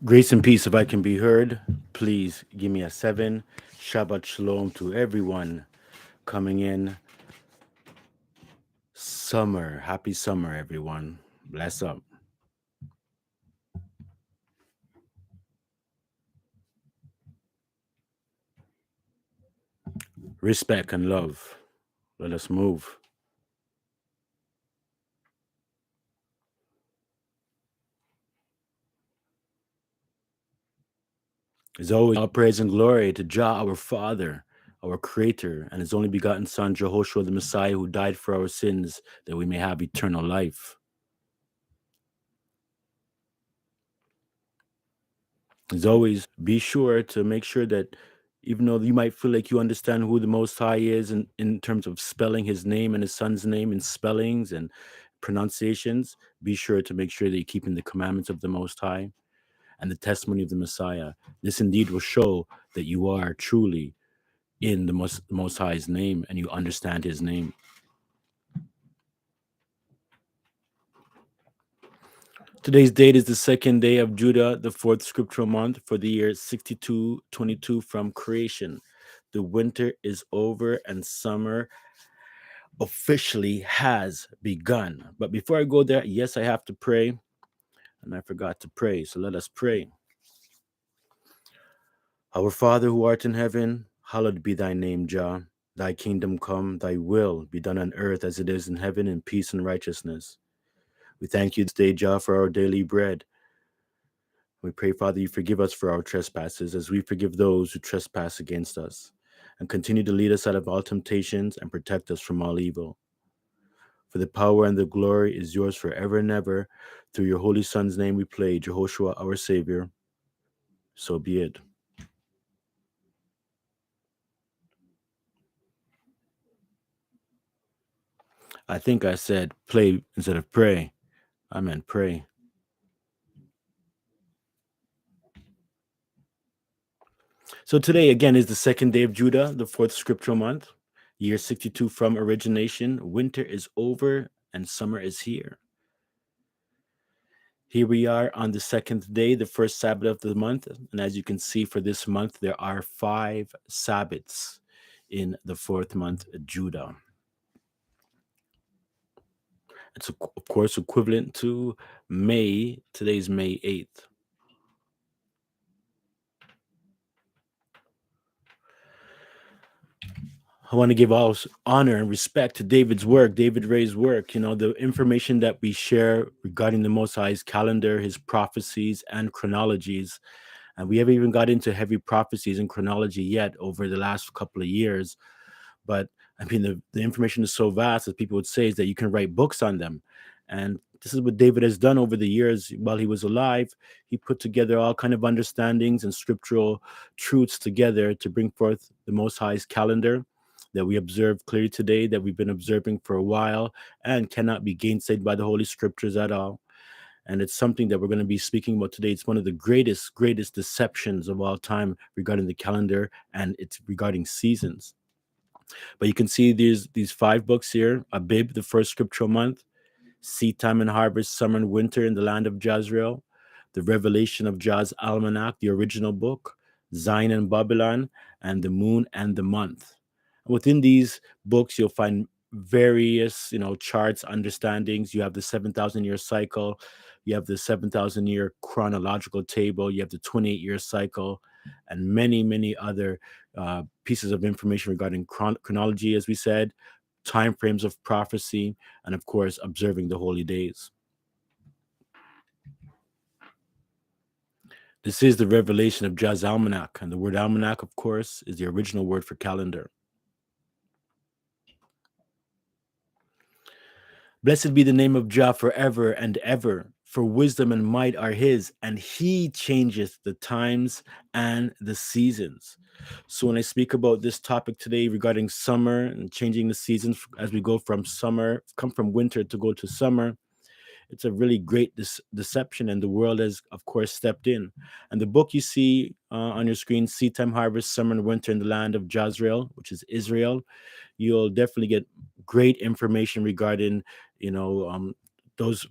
Grace and peace, if I can be heard, please give me a 7. Shabbat shalom to everyone coming in. Summer, happy summer, everyone. Bless up. Respect and love. Let us move. As always, all praise and glory to Jah, our Father, our Creator, and His only begotten Son, Jehoshua the Messiah, who died for our sins, that we may have eternal life. As always, be sure to make sure that even though you might feel like you understand who the Most High is in terms of spelling His name and His Son's name in spellings and pronunciations, be sure to make sure that you're keeping the commandments of the Most High and the testimony of the Messiah. This indeed will show that you are truly in the Most High's name and you understand His name. Today's date is the second day of Judah, the fourth scriptural month for the year 6222 from creation. The winter is over and summer officially has begun. But before I go there, yes, I have to pray. And I forgot to pray. So let us pray. Our Father who art in heaven, hallowed be thy name, Jah. Thy kingdom come, thy will be done on earth as it is in heaven, in peace and righteousness. We thank you this day, Jah, for our daily bread. We pray, Father, you forgive us for our trespasses as we forgive those who trespass against us, and continue to lead us out of all temptations and protect us from all evil. For the power and the glory is yours forever and ever. Through your holy Son's name we pray, Jehoshua, our Savior. So be it. I think I said play instead of pray. I meant pray. So today, again, is the second day of Judah, the fourth scriptural month, year 62 from origination. Winter is over and summer is here. Here we are on the second day, the first Sabbath of the month. And as you can see, for this month, there are 5 Sabbaths in the fourth month, Judah. It's, of course, equivalent to May. Today's May 8th. I want to give all honor and respect to David's work, David Ray's work, the information that we share regarding the Most High's calendar, his prophecies and chronologies. And we haven't even got into heavy prophecies and chronology yet over the last couple of years. But I mean, the information is so vast, as people would say, is that you can write books on them. And this is what David has done over the years while he was alive. He put together all kind of understandings and scriptural truths together to bring forth the Most High's calendar that we observe clearly today, that we've been observing for a while, and cannot be gainsaid by the Holy Scriptures at all. And it's something that we're going to be speaking about today. It's one of the greatest deceptions of all time regarding the calendar, and it's regarding seasons. But you can see these 5 books here: Abib, the first scriptural month; seed time and harvest, summer and winter in the land of Jezreel; the revelation of Jah's almanac, the original book; Zion and Babylon; and the moon and the month. Within these books, you'll find various, charts, understandings. You have the 7,000-year cycle. You have the 7,000-year chronological table. You have the 28-year cycle, and many, many other pieces of information regarding chronology, as we said, time frames of prophecy, and of course, observing the holy days. This is the revelation of Jah's almanac, and the word almanac, of course, is the original word for calendar. Blessed be the name of Jah forever and ever, for wisdom and might are his, and he changeth the times and the seasons. So when I speak about this topic today regarding summer and changing the seasons as we go from winter to go to summer, it's a really great deception, and the world has, of course, stepped in. And the book you see on your screen, Seed Time, Harvest, Summer and Winter in the Land of Jezreel, which is Israel, you'll definitely get great information regarding, those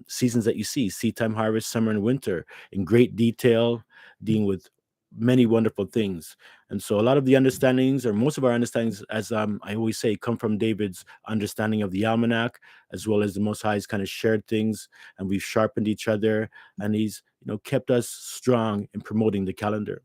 seasons that you see: seed time, harvest, summer, and winter, in great detail, dealing with many wonderful things. And so, a lot of the understandings, or most of our understandings, as I always say, come from David's understanding of the almanac, as well as the Most High's kind of shared things, and we've sharpened each other, and he's kept us strong in promoting the calendar.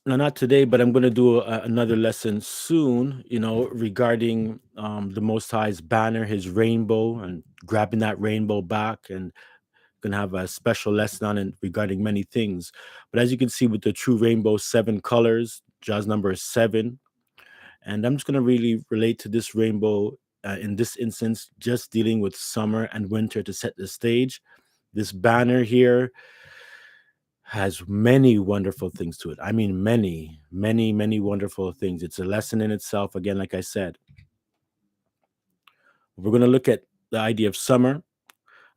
No, not today, but I'm going to do another lesson soon, regarding the Most High's banner, his rainbow, and grabbing that rainbow back, and going to have a special lesson on it regarding many things. But as you can see with the true rainbow, 7 colors, Jaw's number is 7. And I'm just going to really relate to this rainbow in this instance, just dealing with summer and winter to set the stage. This banner here has many wonderful things to it. I mean, many, many, many wonderful things. It's a lesson in itself. Again, like I said, we're going to look at the idea of summer,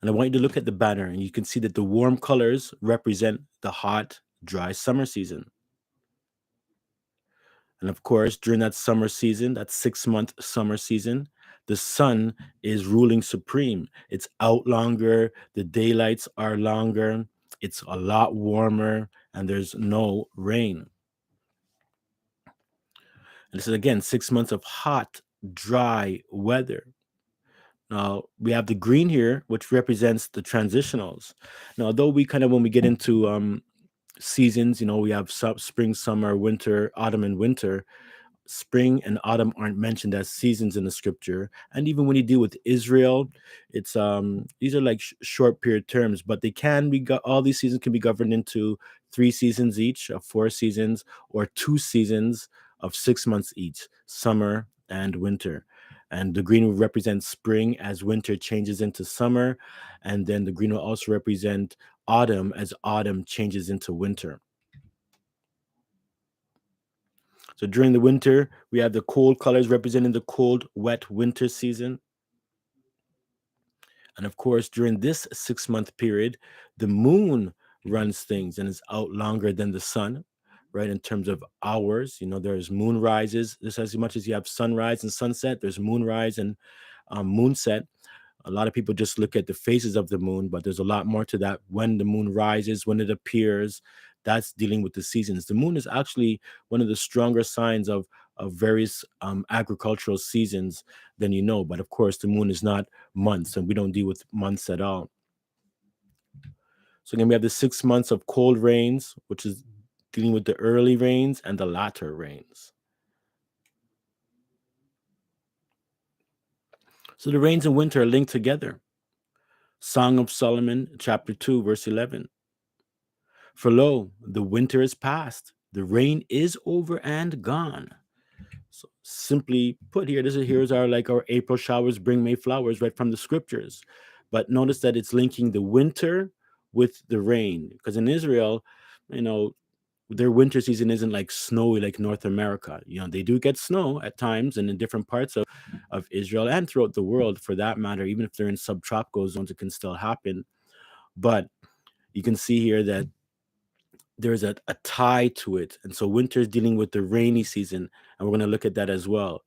and I want you to look at the banner, and you can see that the warm colors represent the hot, dry summer season. And of course, during that summer season, that 6-month summer season, the sun is ruling supreme. It's out longer, the daylights are longer, it's a lot warmer, and there's no rain. And this is again 6 months of hot, dry weather. Now we have the green here, which represents the transitionals. Now, although we kind of, when we get into seasons, we have spring, summer, winter, autumn, and winter. Spring and autumn aren't mentioned as seasons in the scripture, and even when you deal with Israel, it's these are like short period terms, but they can be all these seasons can be governed into 3 seasons each of 4 seasons, or 2 seasons of 6 months each: summer and winter. And the green will represent spring as winter changes into summer, and then the green will also represent autumn as autumn changes into winter. So during the winter, we have the cold colors representing the cold, wet winter season. And of course, during this 6-month period, the moon runs things and is out longer than the sun, right? In terms of hours, there's moon rises. Just as much as you have sunrise and sunset, there's moonrise and moonset. A lot of people just look at the phases of the moon, but there's a lot more to that. When the moon rises, when it appears, that's dealing with the seasons. The moon is actually one of the stronger signs of various agricultural seasons than But of course, the moon is not months, and we don't deal with months at all. So again, we have the 6 months of cold rains, which is dealing with the early rains and the latter rains. So the rains in winter are linked together. Song of Solomon, chapter 2, verse 11. For lo, the winter is past, the rain is over and gone. So simply put, here's our April showers bring May flowers, right from the scriptures. But notice that it's linking the winter with the rain, because in Israel, you know, their winter season isn't like snowy like North America. They do get snow at times, and in different parts of Israel and throughout the world for that matter. Even if they're in subtropical zones, it can still happen. But you can see here that there's a tie to it. And so winter is dealing with the rainy season, and we're going to look at that as well.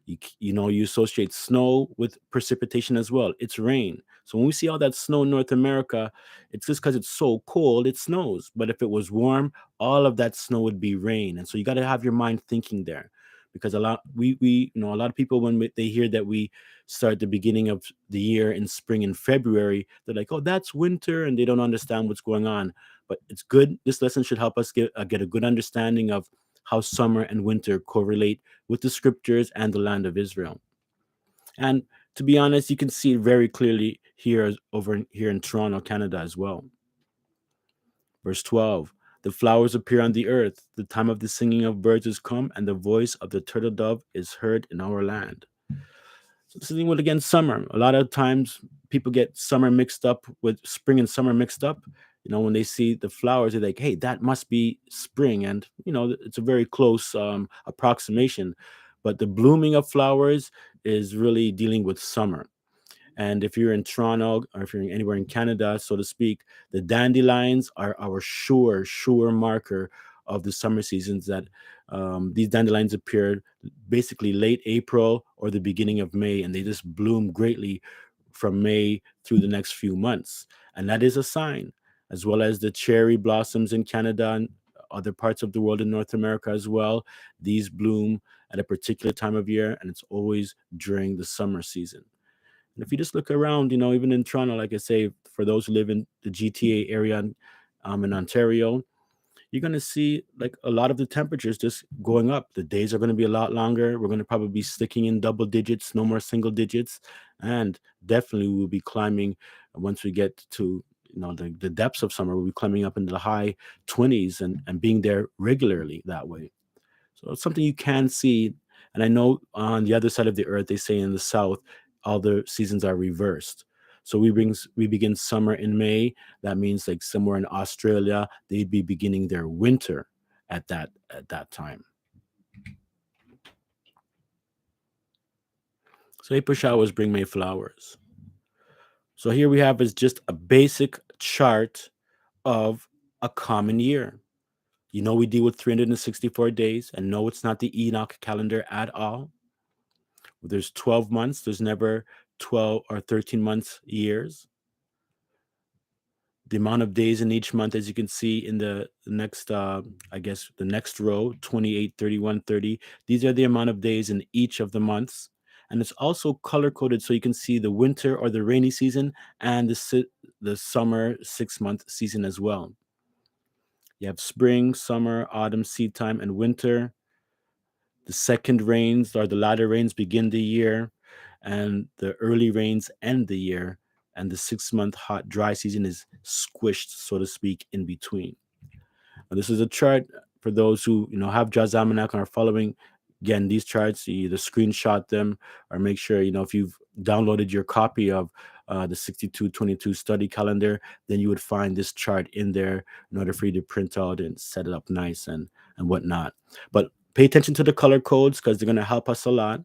You associate snow with precipitation as well. It's rain. So when we see all that snow in North America, it's just because it's so cold, it snows. But if it was warm, all of that snow would be rain. And so you got to have your mind thinking there, because a lot of people, when they hear that we start the beginning of the year in spring in February, they're like, oh, that's winter, and they don't understand what's going on. But it's good. This lesson should help us get a good understanding of how summer and winter correlate with the scriptures and the land of Israel. And to be honest, you can see it very clearly over here in Toronto, Canada as well. Verse 12, the flowers appear on the earth, the time of the singing of birds is come, and the voice of the turtle dove is heard in our land. So this is with, again, summer. A lot of times people get summer mixed up with spring and summer mixed up. When they see the flowers, they're like, hey, that must be spring. And, it's a very close approximation. But the blooming of flowers is really dealing with summer. And if you're in Toronto, or if you're anywhere in Canada, so to speak, the dandelions are our sure marker of the summer seasons that these dandelions appear basically late April or the beginning of May, and they just bloom greatly from May through the next few months. And that is a sign, as well as the cherry blossoms in Canada and other parts of the world in North America as well. These bloom at a particular time of year, and it's always during the summer season. And if you just look around, even in Toronto, like I say, for those who live in the GTA area in Ontario, you're going to see like a lot of the temperatures just going up. The days are going to be a lot longer. We're going to probably be sticking in double digits, no more single digits. And definitely we'll be climbing once we get to the depths of summer. We'll be climbing up into the high 20s and being there regularly that way. So it's something you can see. And I know on the other side of the earth, they say in the south, all the seasons are reversed. So we begin summer in May. That means like somewhere in Australia, they'd be beginning their winter at that time. So April showers bring May flowers. So here we have is just a basic chart of a common year. We deal with 364 days, and no, it's not the Enoch calendar at all. There's 12 months. There's never 12 or 13 months years. The amount of days in each month, as you can see in the next, the next row, 28, 31, 30. These are the amount of days in each of the months. And it's also color coded so you can see the winter or the rainy season and the summer 6-month season as well. You have spring, summer, autumn, seed time, and winter. The second rains or the latter rains begin the year, and the early rains end the year, and the 6-month hot, dry season is squished, so to speak, in between. Now, this is a chart for those who have Almanac and are following. Again, these charts, you either screenshot them or make sure if you've downloaded your copy of the 6222 study calendar, then you would find this chart in there in order for you to print out and set it up nice and whatnot. But pay attention to the color codes because they're going to help us a lot.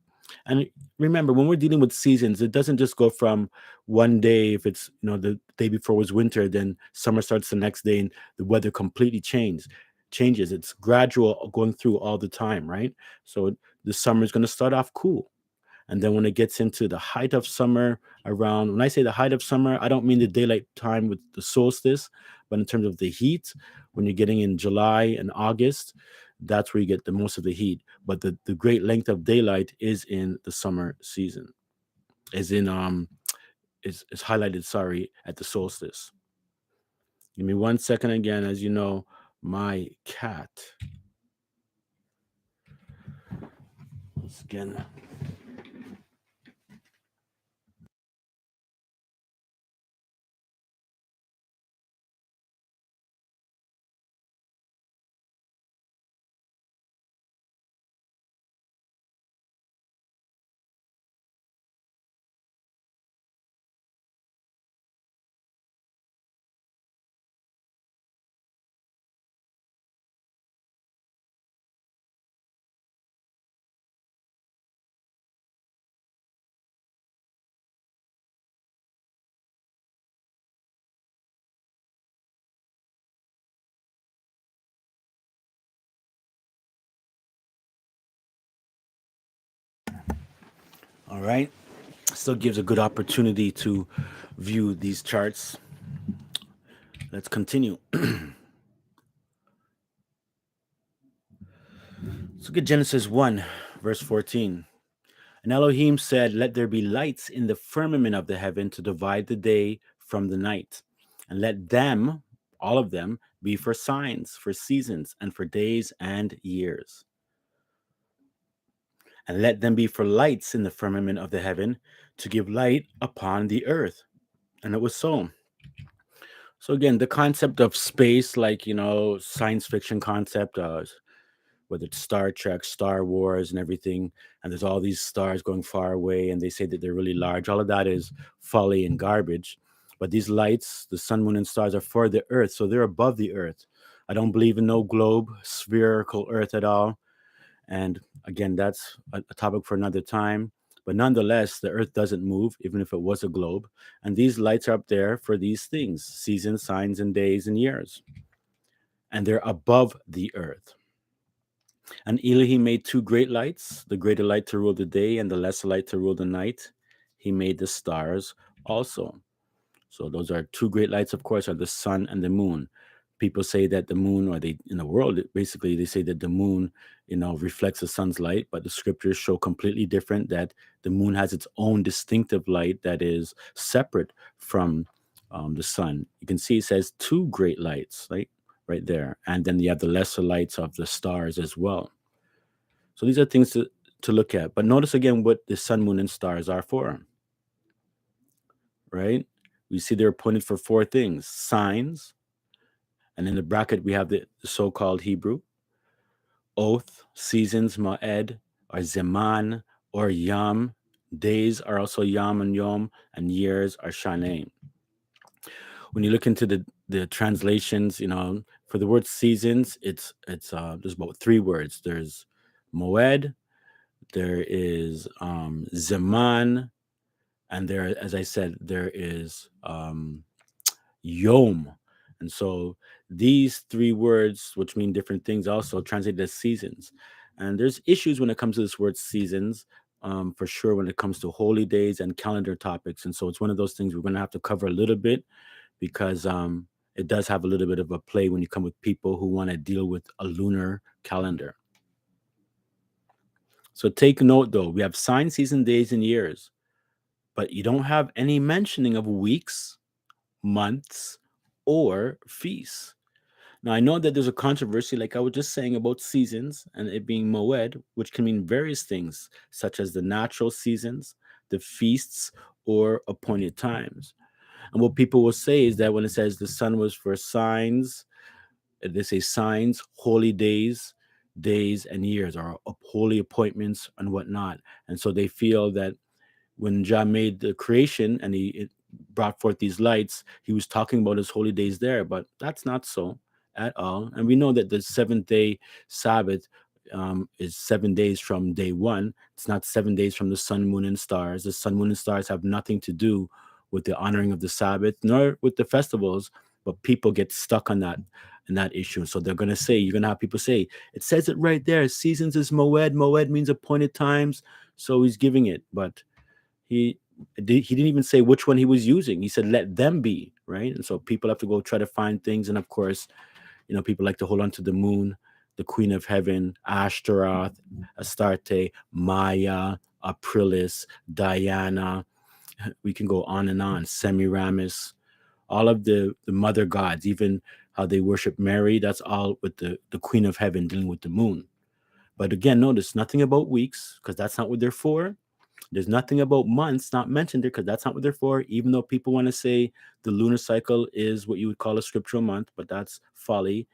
And remember, when we're dealing with seasons, it doesn't just go from one day. If it's the day before was winter, then summer starts the next day and the weather completely changes. It's gradual going through all the time, right? So the summer is going to start off cool. And then when it gets into the height of summer, when I say the height of summer, I don't mean the daylight time with the solstice, but in terms of the heat, when you're getting in July and August, that's where you get the most of the heat. But the great length of daylight is in the summer season, is highlighted, sorry, at the solstice. Give me 1 second again. As you know, my cat again. All right. Still gives a good opportunity to view these charts. Let's continue. Let's look at Genesis 1, verse 14. And Elohim said, "Let there be lights in the firmament of the heaven to divide the day from the night, and let them, all of them, be for signs, for seasons, and for days and years. And let them be for lights in the firmament of the heaven to give light upon the earth." And it was so. So again, the concept of space, like science fiction concept, whether it's Star Trek, Star Wars, and everything, and there's all these stars going far away, and they say that they're really large. All of that is folly and garbage. But these lights, the sun, moon, and stars, are for the earth, so they're above the earth. I don't believe in no globe, spherical earth at all. And again, that's a topic for another time. But nonetheless, the earth doesn't move, even if it was a globe. And these lights are up there for these things: seasons, signs, and days and years. and they're above the earth. And Elohim made two great lights, the greater light to rule the day and the lesser light to rule the night. He made the stars also. So those are two great lights, of course, are the sun and the moon. People say that the moon, or they in the world, basically they say that the moon, reflects the sun's light, but the scriptures show completely different, that the moon has its own distinctive light that is separate from the sun. You can see it says two great lights, right there. And then you have the lesser lights of the stars as well. So these are things to look at. But notice again what the sun, moon, and stars are for, right? We see they're appointed for four things: signs, and in the bracket we have the so-called Hebrew, oath, seasons, ma'ed, or zeman, or yom. Days are also yom and yom, and years are shanim. When you look into the translations, for the word seasons, it's there's about three words. There's moed, there is zeman, and there, as I said, there is yom. And so these three words, which mean different things, also translated as seasons. And there's issues when it comes to this word seasons, for sure, when it comes to holy days and calendar topics. And so it's one of those things we're going to have to cover a little bit, because it does have a little bit of a play when you come with people who want to deal with a lunar calendar. So take note, though, we have sign, season, days, and years, but you don't have any mentioning of weeks, months, or feasts. Now, I know that there's a controversy, like I was just saying, about seasons and it being moed, which can mean various things, such as the natural seasons, the feasts, or appointed times. And what people will say is that when it says the sun was for signs, they say signs, holy days, days, and years, or holy appointments and whatnot. And so they feel that when Jah made the creation and he brought forth these lights, he was talking about his holy days there, but that's not so at all. And we know that the seventh day Sabbath is 7 days from day one. It's not 7 days from the sun, moon, and stars. The sun, moon, and stars have nothing to do with the honoring of the Sabbath, nor with the festivals, but people get stuck on that and that issue. So they're going to say, you're going to have people say, it says it right there. Seasons is moed. Moed means appointed times. So he's giving it, but he didn't even say which one he was using. He said, let them be, right? And so people have to go try to find things. And of course, people like to hold on to the moon, the queen of heaven, Ashtaroth, Astarte, Maya, Aprilis, Diana. We can go on and on. Semiramis, all of the mother gods, even how they worship Mary, that's all with the queen of heaven dealing with the moon. But again, notice nothing about weeks, because that's not what they're for. There's nothing about months not mentioned there, because that's not what they're for, even though people want to say the lunar cycle is what you would call a scriptural month, but that's folly.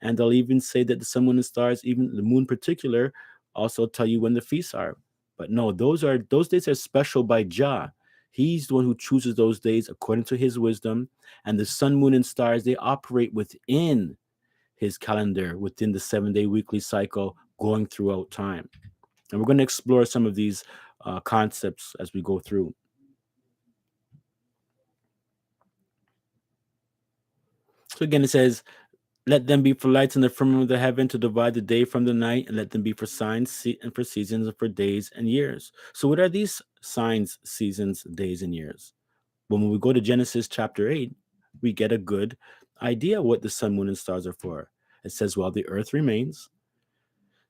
And they'll even say that the sun, moon, and stars, even the moon in particular, also tell you when the feasts are. But no, those days are special by Jah. He's the one who chooses those days according to his wisdom. And the sun, moon, and stars, they operate within his calendar, within the 7-day weekly cycle, going throughout time. And we're going to explore some of these concepts as we go through. So again, it says, let them be for lights in the firmament of the heaven to divide the day from the night, and let them be for signs and for seasons and for days and years. So what are these signs, seasons, days, and years? When we go to Genesis chapter 8, we get a good idea what the sun, moon, and stars are for. It says, while the earth remains,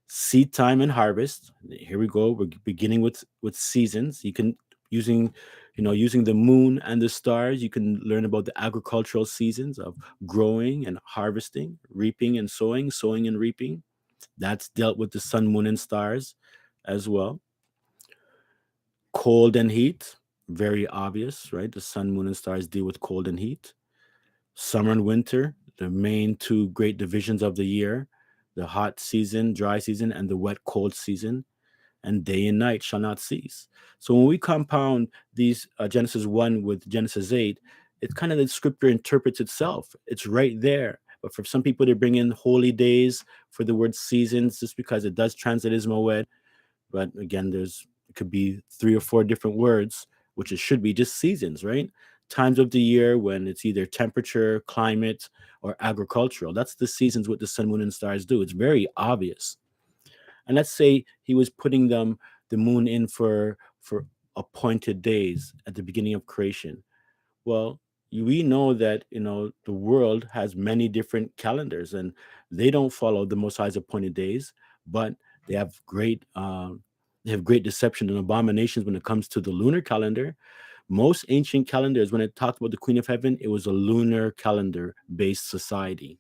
seed time and harvest. Here we go. We're beginning with seasons. You can using the moon and the stars, you can learn about the agricultural seasons of growing and harvesting, reaping and sowing and reaping. That's dealt with the sun, moon, and stars as well. Cold and heat, very obvious, right? The sun, moon, and stars deal with cold and heat. Summer and winter, the main two great divisions of the year, the hot season, dry season, and the wet, cold season, and day and night shall not cease. So when we compound these Genesis 1 with Genesis 8, it's kind of the scripture interprets itself. It's right there. But for some people, they bring in holy days for the word seasons, just because it does translate as moed. But again, it could be 3 or 4 different words, which it should be just seasons, right? times of the year when it's either temperature, climate, or agricultural. That's the seasons what the sun, moon, and stars do. It's very obvious. And let's say he was putting them the moon in for appointed days at the beginning of creation. Well, we know that the world has many different calendars, and they don't follow the Most High's appointed days, but they have great they have great deception and abominations when it comes to the lunar calendar. Most ancient calendars, when it talked about the Queen of Heaven, it was a lunar calendar based society.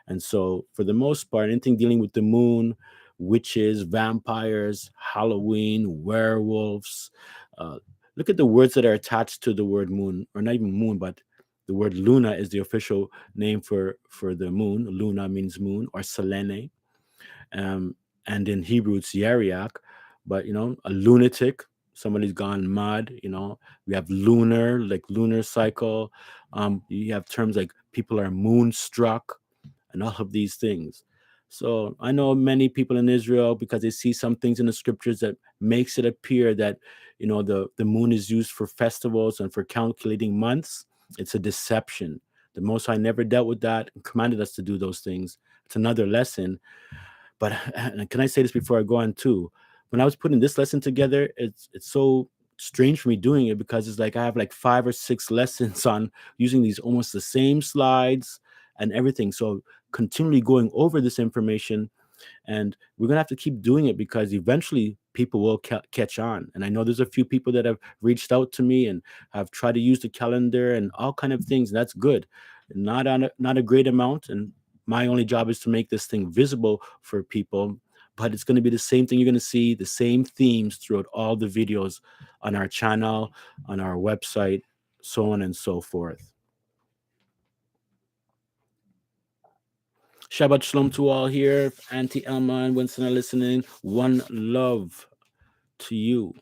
And so, for the most part, anything dealing with the moon, witches, vampires, Halloween, werewolves, uh, look at the words that are attached to the word moon, or not even moon, but the word Luna is the official name for the moon. Luna means moon, or Selene. Um, and in Hebrew, it's Yeriach. But, a lunatic, somebody's gone mad. We have lunar, like lunar cycle. You have terms like people are moonstruck and all of these things. So I know many people in Israel, because they see some things in the scriptures that makes it appear that the moon is used for festivals and for calculating months. It's a deception. The Most High never dealt with that and commanded us to do those things. It's another lesson. But and can I say this before I go on too? When I was putting this lesson together, it's so strange for me doing it, because it's like I have like 5 or 6 lessons on using these almost the same slides and everything. So continually going over this information, and we're gonna have to keep doing it, because eventually people will catch on. And I know there's a few people that have reached out to me and have tried to use the calendar and all kind of things. And that's good. Not a great amount, and my only job is to make this thing visible for people. But it's going to be the same thing. You're going to see the same themes throughout all the videos on our channel, on our website, so on and so forth. Shabbat shalom to all here. Auntie Elma and Winston are listening. One love to you.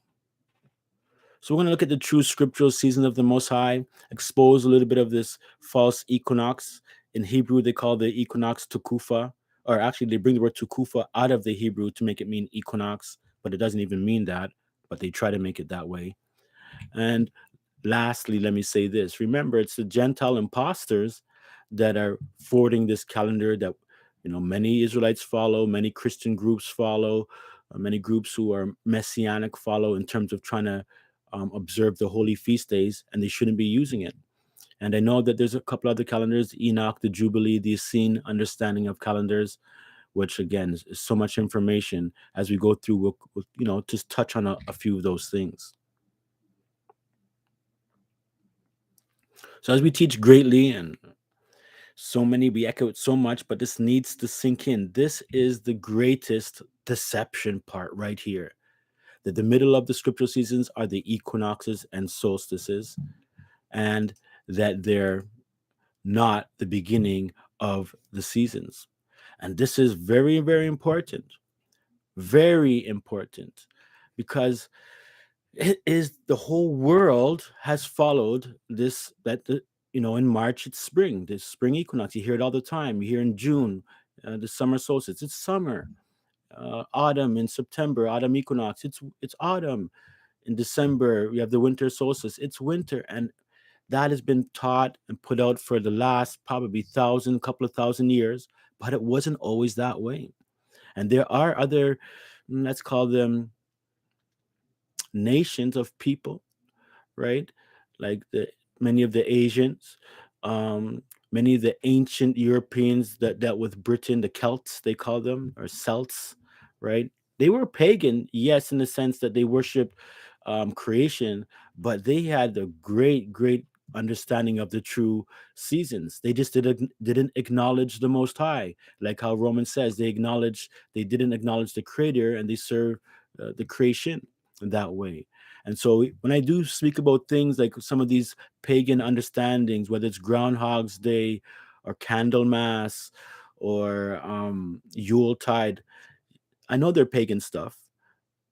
So we're going to look at the true scriptural seasons of the Most High, expose a little bit of this false equinox. In Hebrew, they call the equinox Tukufa, or actually they bring the word Tukufa out of the Hebrew to make it mean equinox, but it doesn't even mean that, but they try to make it that way. And lastly, let me say this. Remember, it's the Gentile imposters that are forwarding this calendar that many Israelites follow, many Christian groups follow, many groups who are messianic follow, in terms of trying to observe the holy feast days, and they shouldn't be using it. And I know that there's a couple other calendars: Enoch, the Jubilee, the Essene understanding of calendars, which again is so much information. As we go through, we'll just touch on a few of those things. So as we teach greatly, and so many, we echo it so much, but this needs to sink in. This is the greatest deception part right here. That the middle of the scriptural seasons are the equinoxes and solstices, and that they're not the beginning of the seasons. And this is very, very important. Very important. Because it is the whole world has followed this, that in March it's spring, this spring equinox. You hear it all the time. You hear in June, the summer solstice, it's summer. Autumn in September, autumn equinox, it's autumn. In December, we have the winter solstice, it's winter. And that has been taught and put out for the last probably couple of thousand years, but it wasn't always that way. And there are other, let's call them nations of people, right? Like many of the Asians, many of the ancient Europeans that dealt with Britain, the Celts, they call them, or Celts, right? They were pagan, yes, in the sense that they worshipped creation, but they had the great, great understanding of the true seasons. They just didn't acknowledge the Most High, like how Romans says they didn't acknowledge the Creator, and they serve the creation in that way. And so when I do speak about things like some of these pagan understandings, whether it's Groundhog's Day or Candlemas or Yuletide, I know they're pagan stuff,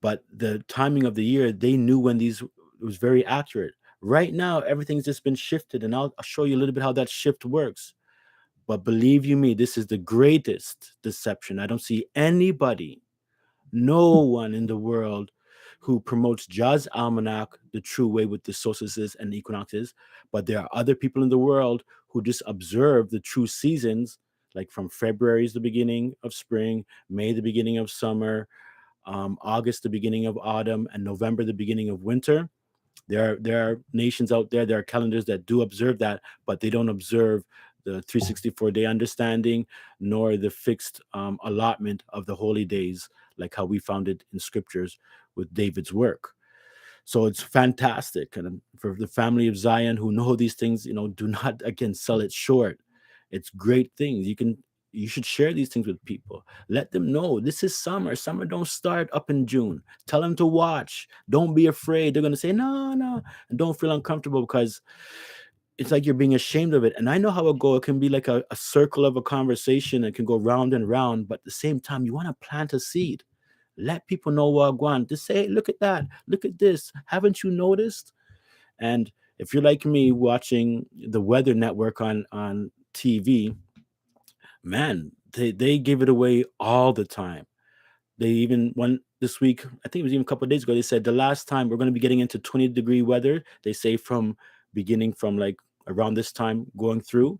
but the timing of the year, they knew when these was very accurate. Right now, everything's just been shifted, and I'll show you a little bit how that shift works. But believe you me, this is the greatest deception. I don't see anybody, no one in the world who promotes Jah's almanac the true way with the solstices and equinoxes, but there are other people in the world who just observe the true seasons, like from February is the beginning of spring, May the beginning of summer, August the beginning of autumn, and November the beginning of winter. There are nations out there, there are calendars that do observe that, but they don't observe the 364-day understanding nor the fixed allotment of the holy days, like how we found it in scriptures with David's work. So it's fantastic. And for the family of Zion who know these things, do not again sell it short. It's great things. You should share these things with people. Let them know this is summer. Summer don't start up in June. Tell them to watch. Don't be afraid. They're gonna say no, no, and don't feel uncomfortable because it's like you're being ashamed of it. And I know how it go. It can be like a circle of a conversation. It can go round and round, but at the same time, you want to plant a seed. Let people know what going. Just say, hey, look at that. Look at this. Haven't you noticed? And if you're like me watching the Weather Network on TV, man, they give it away all the time. They even one this week, I think it was even a couple of days ago, they said the last time we're going to be getting into 20-degree weather. They say from beginning from like around this time going through,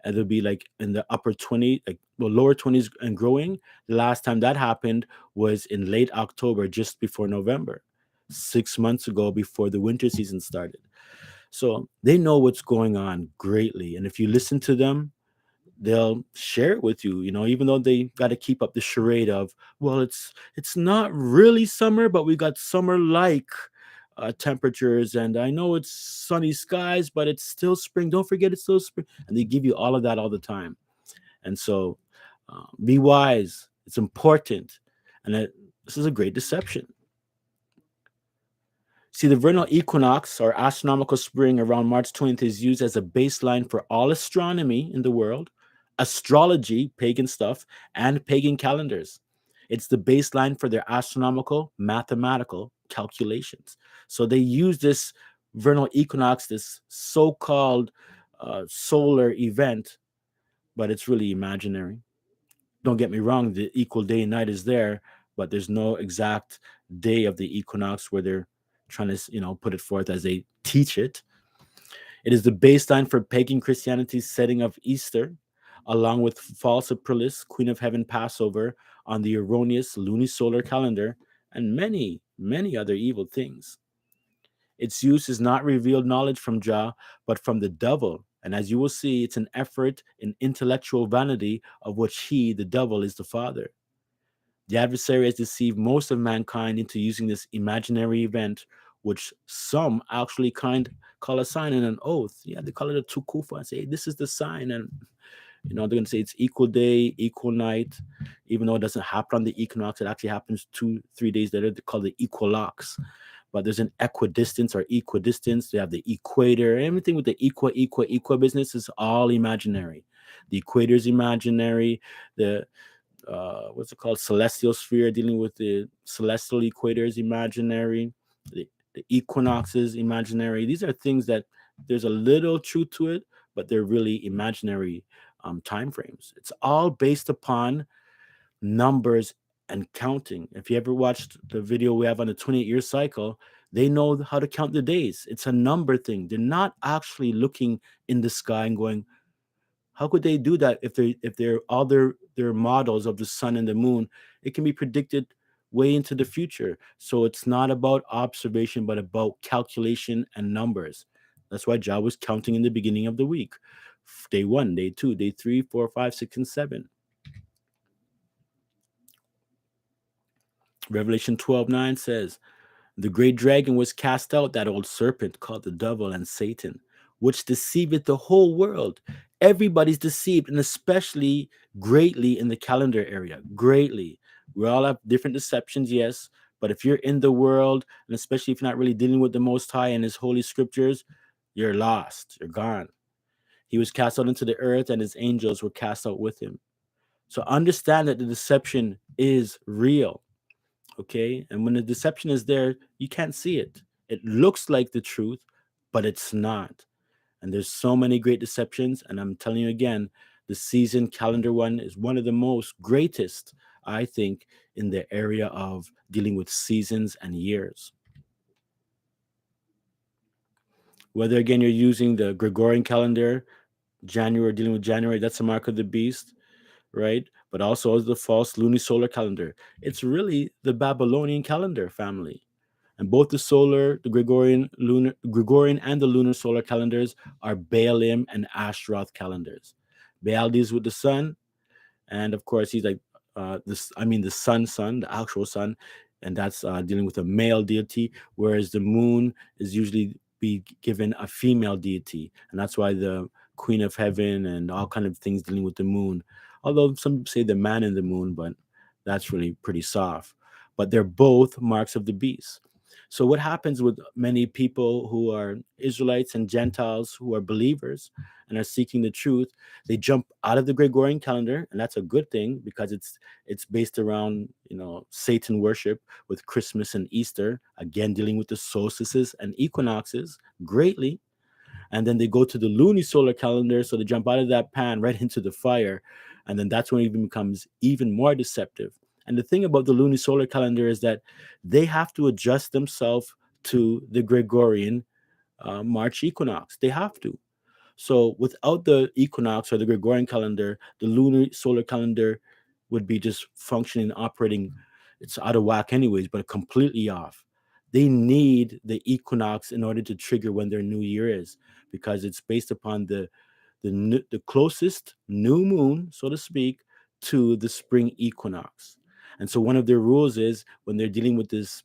and it'll be like in the upper 20, like well, lower 20s and growing. The last time that happened was in late October, just before November, 6 months ago, before the winter season started. So they know what's going on greatly. And if you listen to them, they'll share it with you, even though they got to keep up the charade of, well, it's not really summer, but we got summer like temperatures, and I know it's sunny skies, but it's still spring. Don't forget it's still spring. And they give you all of that all the time. And so be wise. It's important. And this is a great deception. See, the vernal equinox or astronomical spring around March 20th is used as a baseline for all astronomy in the world, astrology, pagan stuff, and pagan calendars. It's the baseline for their astronomical, mathematical calculations. So they use this vernal equinox, this so called solar event, but it's really imaginary. Don't get me wrong, the equal day and night is there, but there's no exact day of the equinox where they're trying to, put it forth as they teach it. It is the baseline for pagan Christianity's setting of Easter, along with false Aprilis, Queen of Heaven Passover, on the erroneous lunisolar calendar, and many, many other evil things. Its use is not revealed knowledge from Jah, but from the devil. And as you will see, it's an effort in intellectual vanity of which he, the devil, is the father. The adversary has deceived most of mankind into using this imaginary event, which some actually call a sign and an oath. Yeah, they call it a tukufa and say, hey, this is the sign. And, they're going to say it's equal day, equal night, even though it doesn't happen on the equinox. It actually happens 2-3 days later. They call it equinox. But there's an equidistance or equidistance. They have the equator. Everything with the equa business is all imaginary. The equator is imaginary. The what's it called? Celestial sphere, dealing with the celestial equator is imaginary. The equinox is imaginary. These are things that there's a little truth to it, but they're really imaginary time frames. It's all based upon numbers and counting. If you ever watched the video we have on the 28-year cycle, they know how to count the days. It's a number thing. They're not actually looking in the sky and going, how could they do that if they're all their models of the sun and the moon? It can be predicted way into the future. So it's not about observation, but about calculation and numbers. That's why Jah was counting in the beginning of the week. Day 1, day 2, day 3, 4, 5, 6, and 7. Revelation 12:9 says, the great dragon was cast out, that old serpent called the devil and Satan, which deceiveth the whole world. Everybody's deceived, and especially greatly in the calendar area. Greatly. We all have different deceptions, yes, but if you're in the world, and especially if you're not really dealing with the Most High and His holy scriptures, you're lost. You're gone. He was cast out into the earth, and his angels were cast out with him. So understand that the deception is real. Okay. And when the deception is there, you can't see it. It looks like the truth, but it's not. And there's so many great deceptions. And I'm telling you again, the season calendar one is one of the most greatest, I think, in the area of dealing with seasons and years. Whether again you're using the Gregorian calendar, January, dealing with January, that's the mark of the beast, right? But also the false lunisolar calendar. It's really the Babylonian calendar family. And both the solar, the Gregorian and the lunar solar calendars are Baalim and Ashtaroth calendars. Baal deals with the sun, and of course he's like this. I mean, the sun, the actual sun, and that's dealing with a male deity, whereas the moon is usually be given a female deity, and that's why the Queen of Heaven and all kind of things dealing with the moon. Although some say the man in the moon, but that's really pretty soft. But they're both marks of the beast. So what happens with many people who are Israelites and Gentiles who are believers and are seeking the truth, they jump out of the Gregorian calendar, and that's a good thing because it's based around Satan worship with Christmas and Easter, again dealing with the solstices and equinoxes greatly. And then they go to the lunisolar calendar, so they jump out of that pan right into the fire, and then that's when it even becomes even more deceptive. And the thing about the lunisolar calendar is that they have to adjust themselves to the Gregorian March equinox. They have to. So without the equinox or the Gregorian calendar, the lunar solar calendar would be just functioning, operating. It's out of whack anyways, but completely off. They need the equinox in order to trigger when their new year is, because it's based upon the closest new moon, so to speak, to the spring equinox. And so one of their rules is when they're dealing with this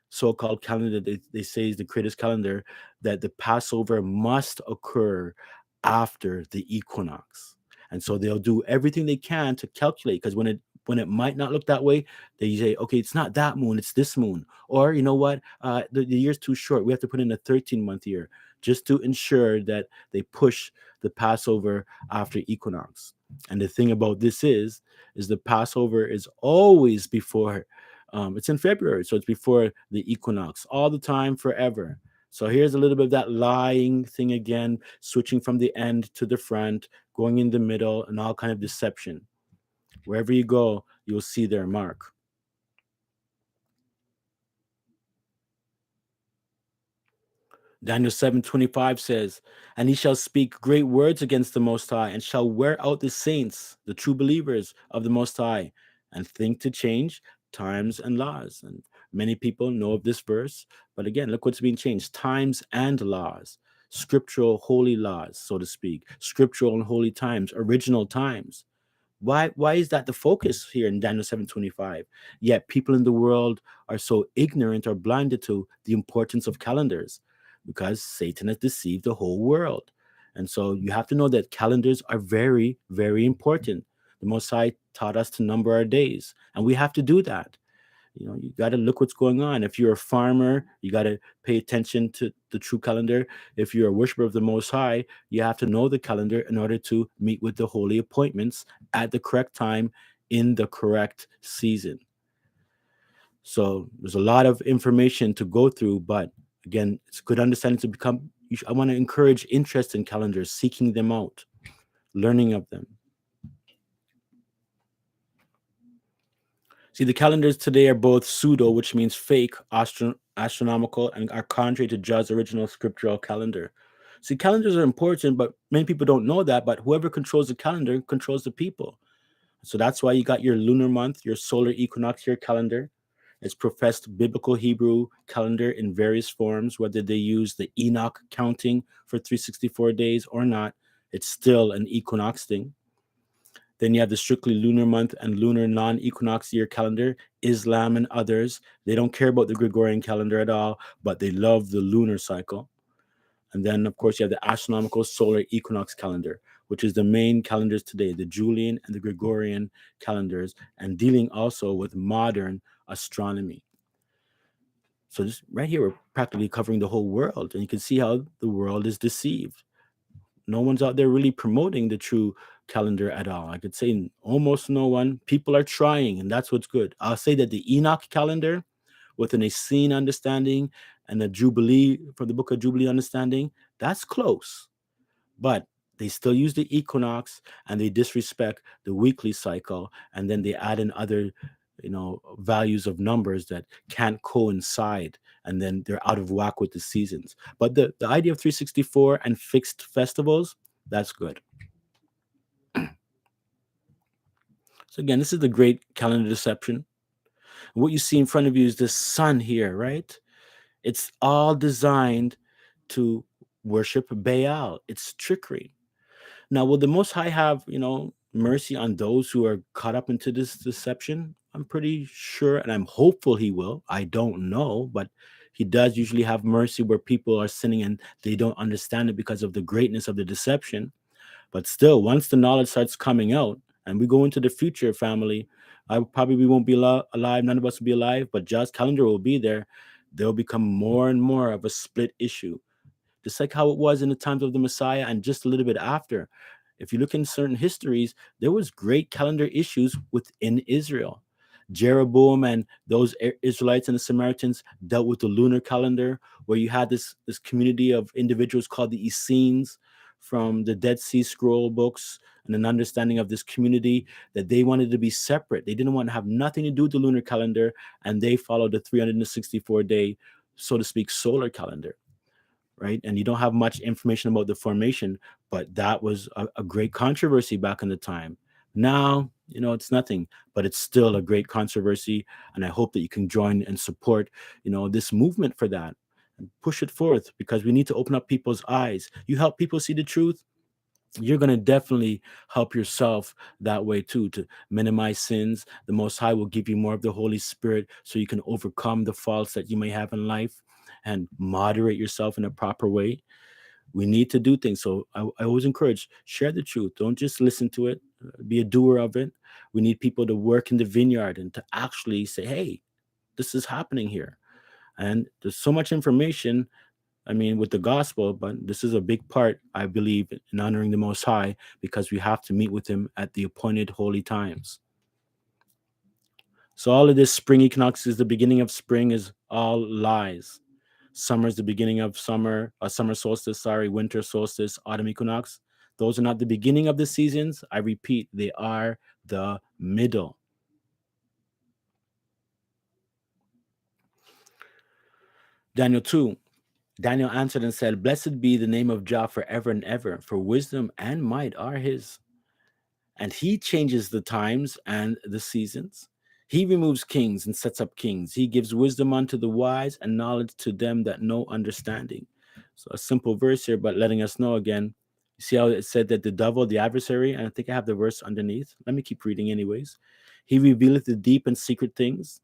so-called calendar they say is the Creator's calendar, that the Passover must occur after the equinox. And so they'll do everything they can to calculate, because when it might not look that way, they say, okay, it's not that moon, it's this moon. Or you know what, the year's too short, we have to put in a 13-month year, just to ensure that they push the Passover after equinox. And the thing about this is the Passover is always before it's in February, so it's before the equinox, all the time, forever. So here's a little bit of that lying thing again, switching from the end to the front, going in the middle, and all kind of deception. Wherever you go, you'll see their mark. Daniel 7:25 says, and he shall speak great words against the Most High, and shall wear out the saints, the true believers of the Most High, and think to change times and laws. And many people know of this verse, but again, look what's being changed: times and laws, scriptural holy laws, so to speak, scriptural and holy times, original times. Why is that the focus here in Daniel 7:25? Yet people in the world are so ignorant or blinded to the importance of calendars, because Satan has deceived the whole world. And so you have to know that calendars are very, very important. The Most High taught us to number our days, and we have to do that. You got to look what's going on. If you're a farmer, you got to pay attention to the true calendar. If you're a worshiper of the Most High, you have to know the calendar in order to meet with the holy appointments at the correct time in the correct season. So there's a lot of information to go through, but again, it's good understanding to become. I want to encourage interest in calendars, seeking them out, learning of them. See, the calendars today are both pseudo, which means fake, astronomical, and are contrary to Jah's original scriptural calendar. See, calendars are important, but many people don't know that. But whoever controls the calendar controls the people. So that's why you got your lunar month, your solar equinox year calendar. It's professed biblical Hebrew calendar in various forms, whether they use the Enoch counting for 364 days or not. It's still an equinox thing. Then you have the strictly lunar month and lunar non-equinox year calendar. Islam and others, they don't care about the Gregorian calendar at all, but they love the lunar cycle. And then, of course, you have the astronomical solar equinox calendar, which is the main calendars today, the Julian and the Gregorian calendars, and dealing also with modern astronomy. So just right here, we're practically covering the whole world, and you can see how the world is deceived. No one's out there really promoting the true calendar at all. I could say almost no one. People are trying, and that's what's good. I'll say that the Enoch calendar with an Essene understanding and a Jubilee from the book of Jubilee understanding, that's close. But they still use the equinox, and they disrespect the weekly cycle, and then they add in other values of numbers that can't coincide, and then they're out of whack with the seasons. But the idea of 364 and fixed festivals, that's good. So again, this is the great calendar deception. What you see in front of you is the sun here, right? It's all designed to worship Baal. It's trickery. Now, will the Most High have, mercy on those who are caught up into this deception? I'm pretty sure, and I'm hopeful he will. I don't know, but he does usually have mercy where people are sinning and they don't understand it because of the greatness of the deception. But still, once the knowledge starts coming out and we go into the future, family, I probably we won't be alive. None of us will be alive, but God's calendar will be there. They'll become more and more of a split issue, just like how it was in the times of the Messiah and just a little bit after. If you look in certain histories, there was great calendar issues within Israel. Jeroboam and those Israelites and the Samaritans dealt with the lunar calendar, where you had this community of individuals called the Essenes from the Dead Sea Scroll books, and an understanding of this community that they wanted to be separate. They didn't want to have nothing to do with the lunar calendar, and they followed the 364-day, so to speak, solar calendar, right? And you don't have much information about the formation, but that was a great controversy back in the time. Now, it's nothing, but it's still a great controversy. And I hope that you can join and support, this movement for that and push it forth, because we need to open up people's eyes. You help people see the truth, you're going to definitely help yourself that way too, to minimize sins. The Most High will give you more of the Holy Spirit so you can overcome the faults that you may have in life and moderate yourself in a proper way. We need to do things. So I always encourage, share the truth. Don't just listen to it, be a doer of it. We need people to work in the vineyard and to actually say, hey, this is happening here. And there's so much information, with the gospel, but this is a big part, I believe, in honoring the Most High, because we have to meet with Him at the appointed holy times. So all of this spring equinox is the beginning of spring is all lies. Summer is the beginning of summer, summer solstice, winter solstice, autumn equinox. Those are not the beginning of the seasons. I repeat, they are the middle. Daniel 2. Daniel answered and said, blessed be the name of Jah forever and ever, for wisdom and might are his. And he changes the times and the seasons. He removes kings and sets up kings. He gives wisdom unto the wise and knowledge to them that know understanding. So a simple verse here, but letting us know again. You see how it said that the devil, the adversary, and I think I have the verse underneath. Let me keep reading anyways. He revealeth the deep and secret things.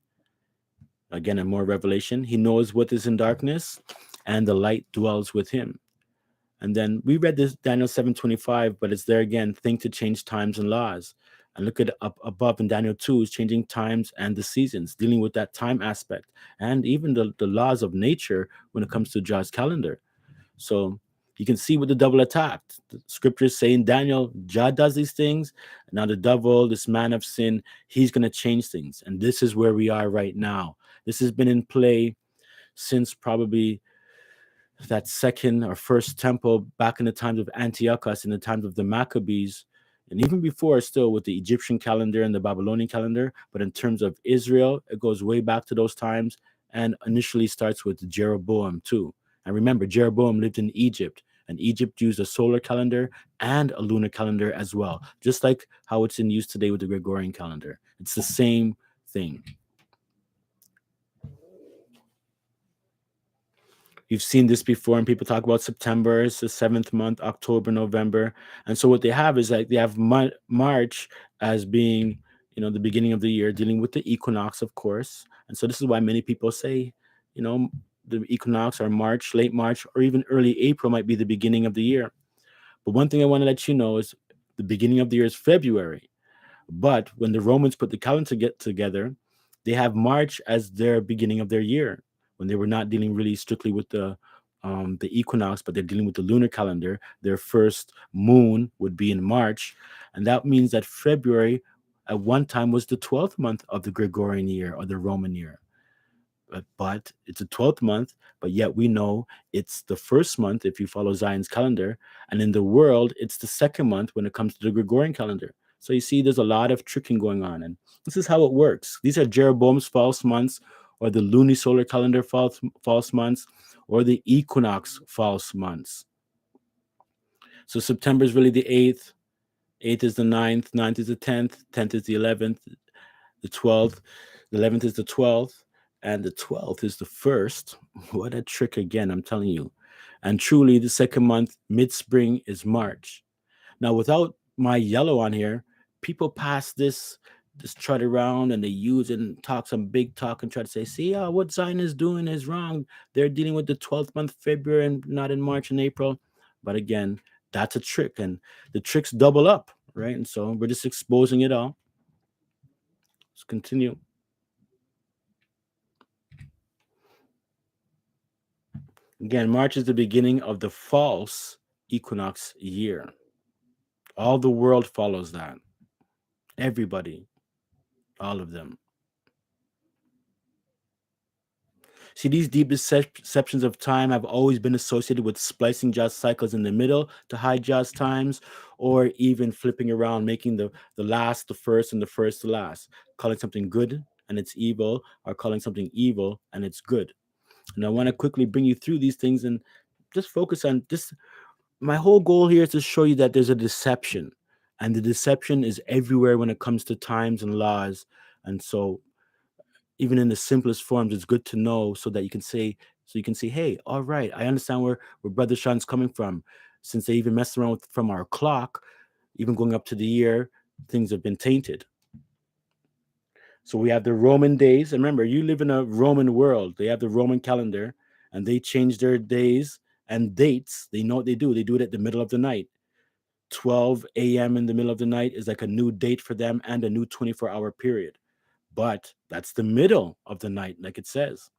Again, a more revelation. He knows what is in darkness, and the light dwells with him. And then we read this Daniel 7:25, but it's there again, think to change times and laws. And look at up above in Daniel 2 is changing times and the seasons, dealing with that time aspect, and even the laws of nature when it comes to Jah's calendar. So you can see what the devil attacked. The scriptures say in Daniel, Jah does these things. And now the devil, this man of sin, he's going to change things. And this is where we are right now. This has been in play since probably that second or first temple back in the times of Antiochus, in the times of the Maccabees, and even before, still with the Egyptian calendar and the Babylonian calendar. But in terms of Israel, it goes way back to those times, and initially starts with Jeroboam too. And remember, Jeroboam lived in Egypt, and Egypt used a solar calendar and a lunar calendar as well, just like how it's in use today with the Gregorian calendar. It's the same thing. You've seen this before, and people talk about September, it's the seventh month, October, November. And so what they have is like they have March as being, the beginning of the year, dealing with the equinox, of course. And so this is why many people say, the equinox or March, late March, or even early April might be the beginning of the year. But one thing I want to let you know is the beginning of the year is February. But when the Romans put the calendar together, they have March as their beginning of their year, when they were not dealing really strictly with the equinox, but they're dealing with the lunar calendar. Their first moon would be in March, and that means that February at one time was the 12th month of the Gregorian year or the Roman year. But it's a 12th month, but yet we know it's the first month if you follow Zion's calendar, and in the world, it's the second month when it comes to the Gregorian calendar. So you see, there's a lot of tricking going on, and this is how it works. These are Jeroboam's false months, or the lunisolar calendar false months, or the equinox false months. So September is really the 8th. 8th is the 9th. 9th is the 10th. 10th is the 11th. The 12th. The 11th is the 12th. And the 12th is the 1st. What a trick again, I'm telling you. And truly, the second month, mid-spring, is March. Now, without my yellow on here, people pass this trot around and they use it and talk some big talk and try to say, see, what Zion is doing is wrong. They're dealing with the 12th month, February, and not in March and April. But again, that's a trick, and the tricks double up, right? And so we're just exposing it all. Let's continue. Again, March is the beginning of the false equinox year. All the world follows that. Everybody, all of them. See, these deep deceptions of time have always been associated with splicing jazz cycles in the middle to high jazz times, or even flipping around, making the last the first and the first the last, calling something good and it's evil, or calling something evil and it's good. And I want to quickly bring you through these things and just focus on this. My whole goal here is to show you that there's a deception, and the deception is everywhere when it comes to times and laws. And so even in the simplest forms, it's good to know so that you can say, hey, all right, I understand where Brother Sean's coming from. Since they even messed around with from our clock, even going up to the year, things have been tainted. So we have the Roman days. And remember, you live in a Roman world. They have the Roman calendar, and they change their days and dates. They know what they do. They do it at the middle of the night. 12 a.m. in the middle of the night is like a new date for them and a new 24-hour period. But that's the middle of the night, like it says.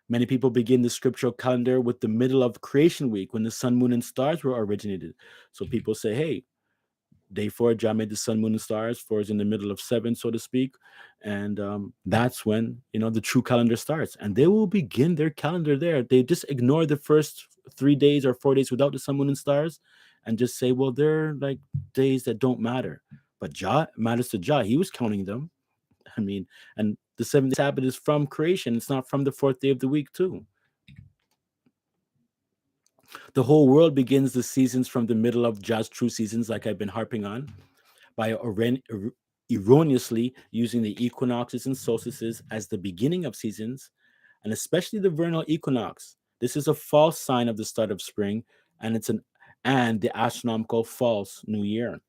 Many people begin the scriptural calendar with the middle of creation week, when the sun, moon, and stars were originated. So people say, hey, day 4, Jah made the sun, moon, and stars. 4 is in the middle of 7, so to speak. And that's when, the true calendar starts. And they will begin their calendar there. They just ignore the first 3 days or 4 days without the sun, moon, and stars and just say, well, they're like days that don't matter. But Jah matters to Jah. He was counting them. I mean, and the seventh Sabbath is from creation. It's not from the 4th day of the week, too. The whole world begins the seasons from the middle of Jah's true seasons, like I've been harping on, by erroneously using the equinoxes and solstices as the beginning of seasons, and especially the vernal equinox. This is a false sign of the start of spring, and the astronomical false new year.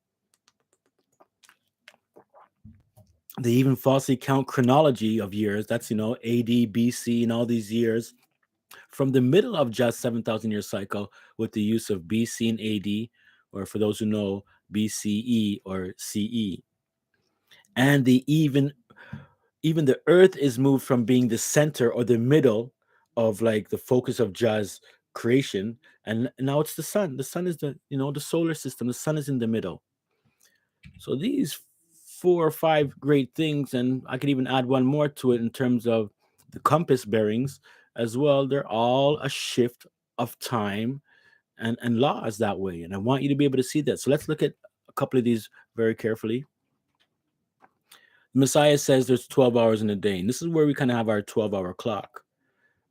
They even falsely count chronology of years. That's, AD, BC, and all these years from the middle of just 7,000 year cycle with the use of BC and AD, or for those who know, BCE or CE. And even the earth is moved from being the center or the middle of like the focus of Jah's creation, and now it's the sun. The sun is the solar system. The sun is in the middle. So these 4 or 5 great things, and I could even add one more to it in terms of the compass bearings as well. They're all a shift of time and laws that way. And I want you to be able to see that. So let's look at a couple of these very carefully. The Messiah says there's 12 hours in a day. And this is where we kind of have our 12-hour clock.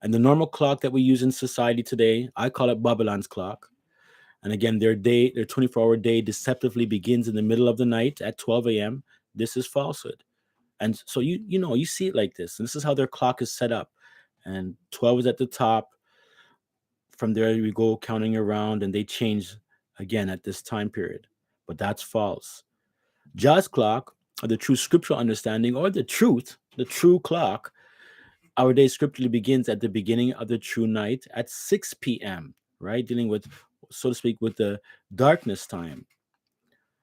And the normal clock that we use in society today, I call it Babylon's clock. And again, their 24-hour day deceptively begins in the middle of the night at 12 a.m. This is falsehood. And so you see it like this. And this is how their clock is set up. And 12 is at the top. From there, we go counting around, and they change again at this time period. But that's false. Jah's clock, or the true scriptural understanding, or the true clock, our day scripturally begins at the beginning of the true night at 6 p.m., right? Dealing with, so to speak, with the darkness time.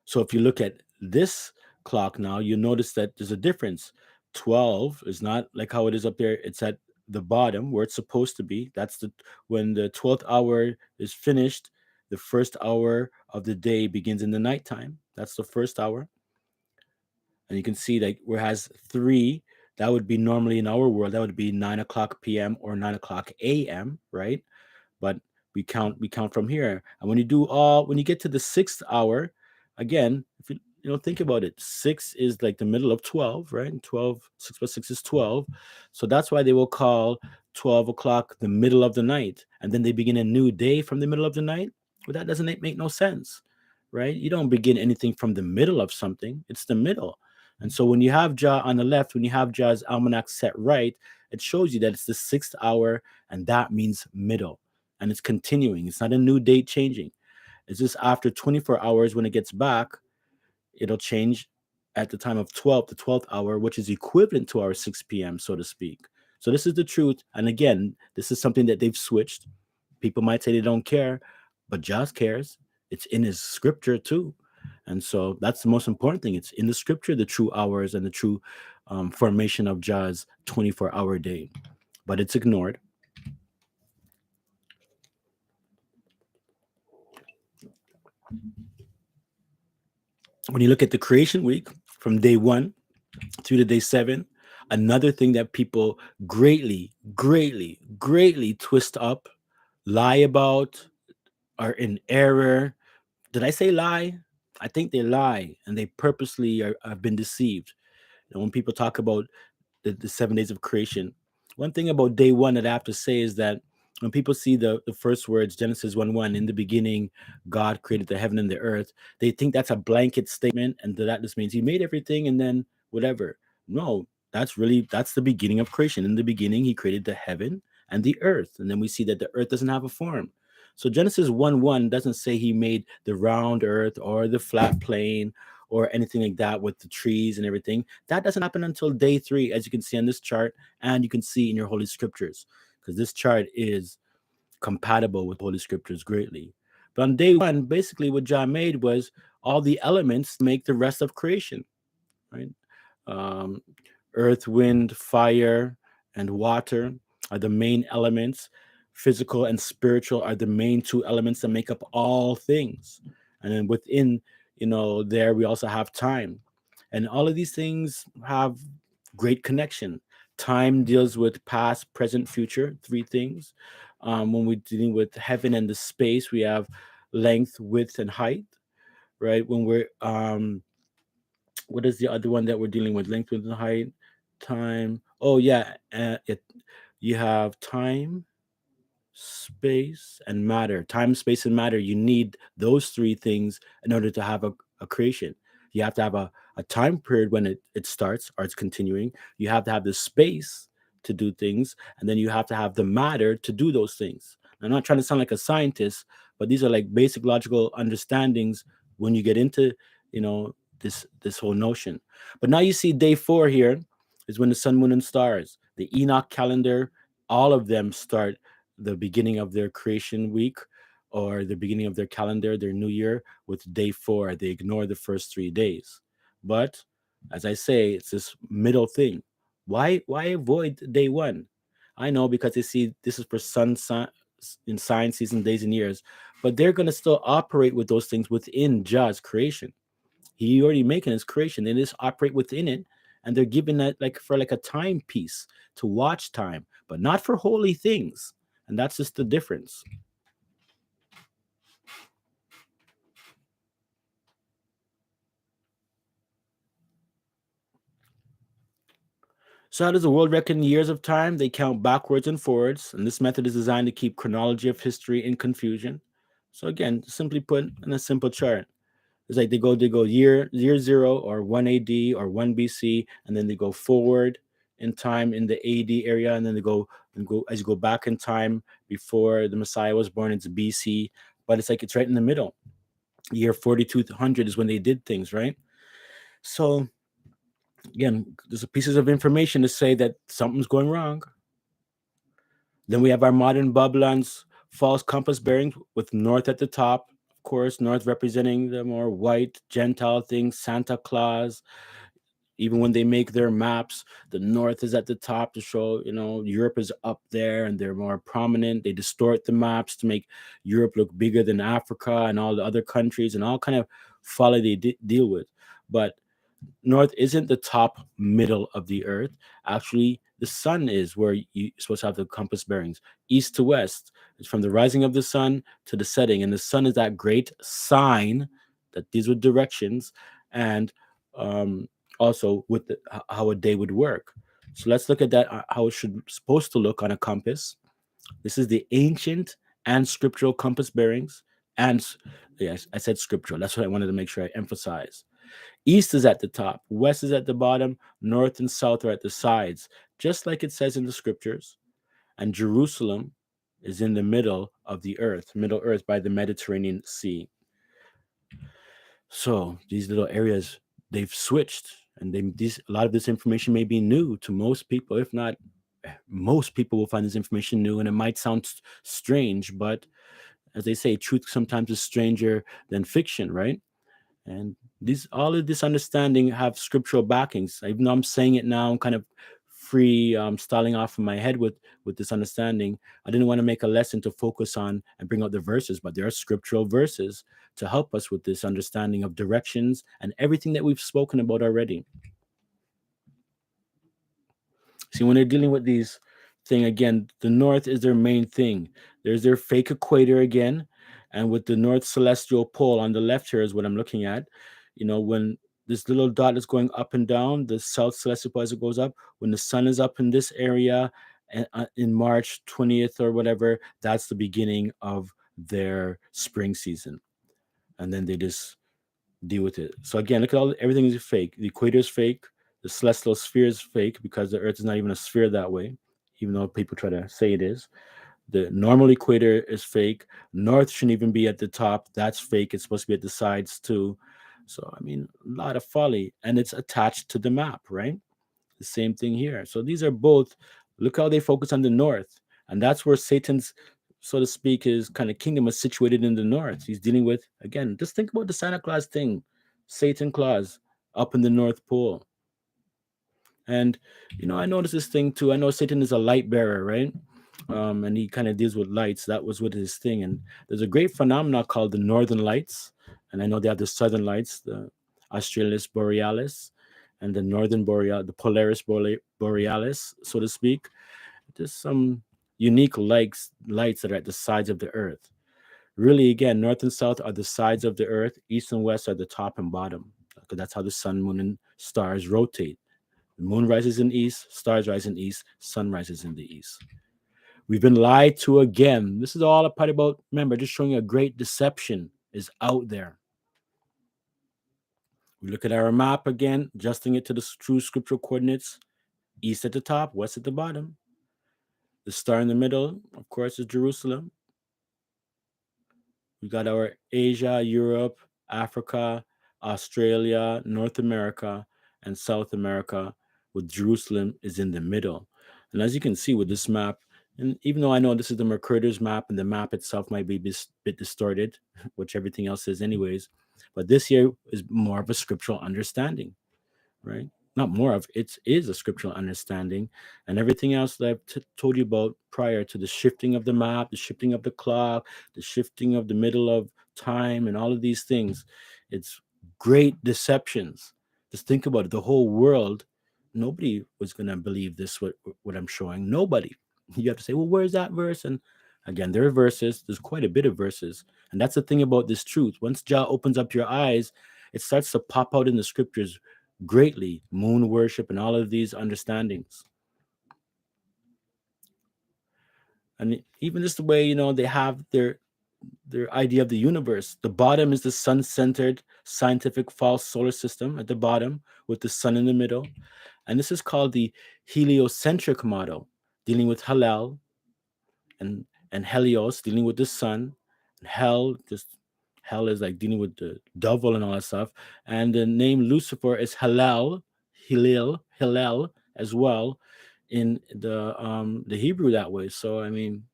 So if you look at this clock now, you notice that there's a difference. 12 is not like how it is up there. It's at the bottom where it's supposed to be. That's when the 12th hour is finished, the first hour of the day begins in the nighttime. That's the first hour. And you can see that whereas 3, that would be normally in our world, that would be 9 o'clock p.m. or 9 o'clock a.m., right? But we count from here. And when you get to the 6th hour, again, think about it. 6 is like the middle of 12, right? And 12, 6 plus 6 is 12. So that's why they will call 12 o'clock the middle of the night. And then they begin a new day from the middle of the night. Well, that doesn't make no sense, right? You don't begin anything from the middle of something, it's the middle. And so when you have Jah on the left, when you have Jah's almanac set right, it shows you that it's the 6th hour, and that means middle. And it's continuing. It's not a new date changing. It's just after 24 hours when it gets back, it'll change at the time of 12, the 12th hour, which is equivalent to our 6 p.m., so to speak. So this is the truth. And again, this is something that they've switched. People might say they don't care, but Jah cares. It's in his scripture too. And so that's the most important thing. It's in the scripture, the true hours and the true formation of Jah's 24-hour day. But it's ignored. When you look at the creation week from day 1 through to day 7, another thing that people greatly, greatly, greatly twist up, lie about, are in error. Did I say lie? I think they lie, and they purposely have been deceived. When people talk about the 7 days of creation, one thing about day 1 that I have to say is that when people see the first words, Genesis 1:1, in the beginning, God created the heaven and the earth, they think that's a blanket statement, and that just means he made everything and then whatever. No, that's the beginning of creation. In the beginning, he created the heaven and the earth. And then we see that the earth doesn't have a form. So Genesis 1:1 doesn't say he made the round earth or the flat plane or anything like that with the trees and everything. That doesn't happen until day 3, as you can see on this chart, and you can see in your Holy Scriptures, because this chart is compatible with Holy Scriptures greatly. But on day 1, basically what John made was all the elements to make the rest of creation, right? Um, Earth, wind, fire, and water are the main elements. Physical and spiritual are the main 2 elements that make up all things. And then within, there we also have time. And all of these things have great connection. Time deals with past, present, future, 3 things. When we're dealing with heaven and the space, we have length, width, and height, right? When we're what is the other one that we're dealing with? Length, width, and height, time. Oh yeah, you have time, space, and matter. Time, space, and matter. You need those 3 things in order to have a creation. You have to have a time period when it starts or it's continuing. You have to have the space to do things, and then you have to have the matter to do those things. I'm not trying to sound like a scientist, but these are like basic logical understandings when you get into, this whole notion. But now you see day 4 here is when the sun, moon, and stars, the Enoch calendar, all of them start the beginning of their creation week or the beginning of their calendar, their new year, with day 4. They ignore the first 3 days. But as I say, it's this middle thing. Why avoid day 1? I know, because they see this is for sun in sign, season, days, and years, but they're going to still operate with those things within Jah's creation. He already making his creation. They just operate within it, and they're giving that like for like a timepiece to watch time, but not for holy things. And that's just the difference. So how does the world reckon years of time? They count backwards and forwards, and this method is designed to keep chronology of history in confusion. So again, simply put, in a simple chart, it's like they go year 0 or 1 AD or 1 BC, and then they go forward in time in the AD area, and then they go as you go back in time before the Messiah was born, it's BC, but it's like it's right in the middle. Year 4200 is when they did things, right? So again, there's pieces of information to say that something's going wrong. Then we have our modern Babylon's false compass bearings with north at the top. Of course, north representing the more white Gentile thing, Santa Claus. Even when they make their maps, the north is at the top to show, Europe is up there and they're more prominent. They distort the maps to make Europe look bigger than Africa and all the other countries, and all kind of folly they deal with. But north isn't the top middle of the earth. Actually, the sun is where you're supposed to have the compass bearings. East to west is from the rising of the sun to the setting. And the sun is that great sign that these are directions. and um, also with how a day would work. So let's look at that, how it should supposed to look on a compass. This is the ancient and scriptural compass bearings. And yes, I said scriptural. That's what I wanted to make sure I emphasize. East is at the top, west is at the bottom, north and south are at the sides, just like it says in the scriptures. And Jerusalem is in the middle of the earth, Middle Earth by the Mediterranean Sea. So these little areas, they've switched, and a lot of this information may be new to most people. If not, most people will find this information new, and it might sound strange, but as they say, truth sometimes is stranger than fiction, right? And all of this understanding have scriptural backings. Even though I'm saying it now, I'm kind of free, styling off in my head with this understanding. I didn't want to make a lesson to focus on and bring out the verses, but there are scriptural verses to help us with this understanding of directions and everything that we've spoken about already. See, when they're dealing with these thing again, the north is their main thing. There's their fake equator again, and with the north celestial pole on the left here is what I'm looking at. When this little dot is going up and down, the south celestial pole as it goes up. When the sun is up in this area, and in March 20th or whatever, that's the beginning of their spring season, and then they just deal with it. So again, look at everything is fake. The equator is fake. The celestial sphere is fake because the Earth is not even a sphere that way, even though people try to say it is. The normal equator is fake. North shouldn't even be at the top. That's fake. It's supposed to be at the sides too. So I mean, a lot of folly, and it's attached to the map, right? The same thing here. So these are both. Look how they focus on the north, and that's where Satan's, so to speak, his kind of kingdom is situated in the north. He's dealing with, again, just think about the Santa Claus thing, Satan Claus up in the North Pole. And I noticed this thing too. I know Satan is a light bearer, right? And he kind of deals with lights. That was with his thing. And there's a great phenomenon called the Northern Lights, and I know they have the Southern Lights, the Australis Borealis, and the Northern Boreal, the Polaris Borealis, so to speak. There's some unique lights that are at the sides of the Earth. Really, again, north and south are the sides of the Earth. East and west are the top and bottom, because that's how the sun, moon, and stars rotate. The moon rises in the east, stars rise in the east, sun rises in the east. We've been lied to again. This is all a part about, remember, just showing a great deception is out there. We look at our map again, adjusting it to the true scriptural coordinates. East at the top, west at the bottom. The star in the middle, of course, is Jerusalem. We got our Asia, Europe, Africa, Australia, North America, and South America, with Jerusalem is in the middle. And as you can see with this map, and even though I know this is the Mercator's map and the map itself might be a bit distorted, which everything else is anyways, but this here is more of a scriptural understanding, right? Not more of, it is a scriptural understanding, and everything else that I've told you about prior to the shifting of the map, the shifting of the clock, the shifting of the middle of time, and all of these things. It's great deceptions. Just think about it. The whole world, nobody was going to believe this, what I'm showing. Nobody. You have to say, well, where's that verse? And again, there are verses. There's quite a bit of verses. And that's the thing about this truth. Once Jah opens up your eyes, it starts to pop out in the scriptures greatly. Moon worship and all of these understandings. And even just the way, they have their idea of the universe. The bottom is the sun-centered scientific false solar system at the bottom with the sun in the middle. And this is called the heliocentric model, dealing with Hallel, and Helios, dealing with the sun, and hell is like dealing with the devil and all that stuff. And the name Lucifer is Hillel as well in the Hebrew that way. So I mean,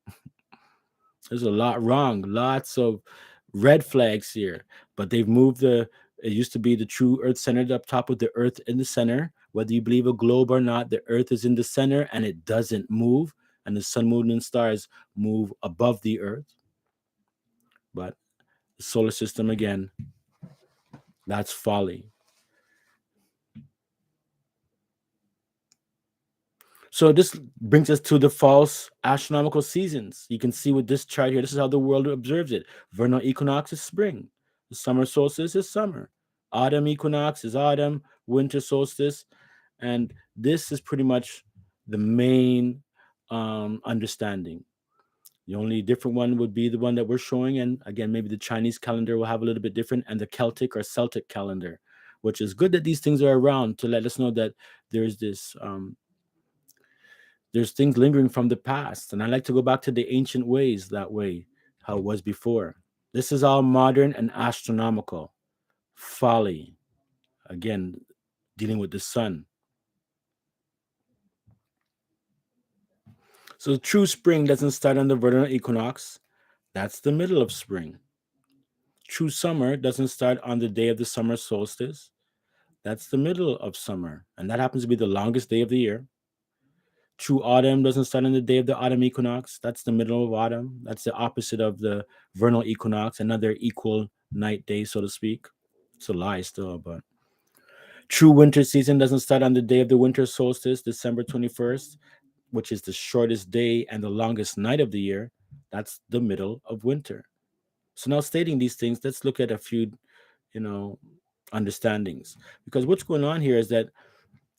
there's a lot wrong, lots of red flags here. But they've moved it used to be the true earth centered up top with the earth in the center. Whether you believe a globe or not, the earth is in the center and it doesn't move. And the sun, moon, and stars move above the earth. But the solar system, again, that's folly. So this brings us to the false astronomical seasons. You can see with this chart here, this is how the world observes it. Vernal equinox is spring. The summer solstice is summer. Autumn equinox is autumn, winter solstice, and this is pretty much the main understanding. The only different one would be the one that we're showing, and again, maybe the Chinese calendar will have a little bit different, and the Celtic or Celtic calendar, which is good that these things are around to let us know that there's this there's things lingering from the past, and I like to go back to the ancient ways that way, how it was before. This is all modern and astronomical folly. Again, dealing with the sun. So true spring doesn't start on the vernal equinox. That's the middle of spring. True summer doesn't start on the day of the summer solstice. That's the middle of summer. And that happens to be the longest day of the year. True autumn doesn't start on the day of the autumn equinox. That's the middle of autumn. That's the opposite of the vernal equinox, another equal night day, so to speak. It's a lie still, but true winter season doesn't start on the day of the winter solstice, December 21st, which is the shortest day and the longest night of the year. That's the middle of winter. So now stating these things, let's look at a few, you know, understandings. Because what's going on here is that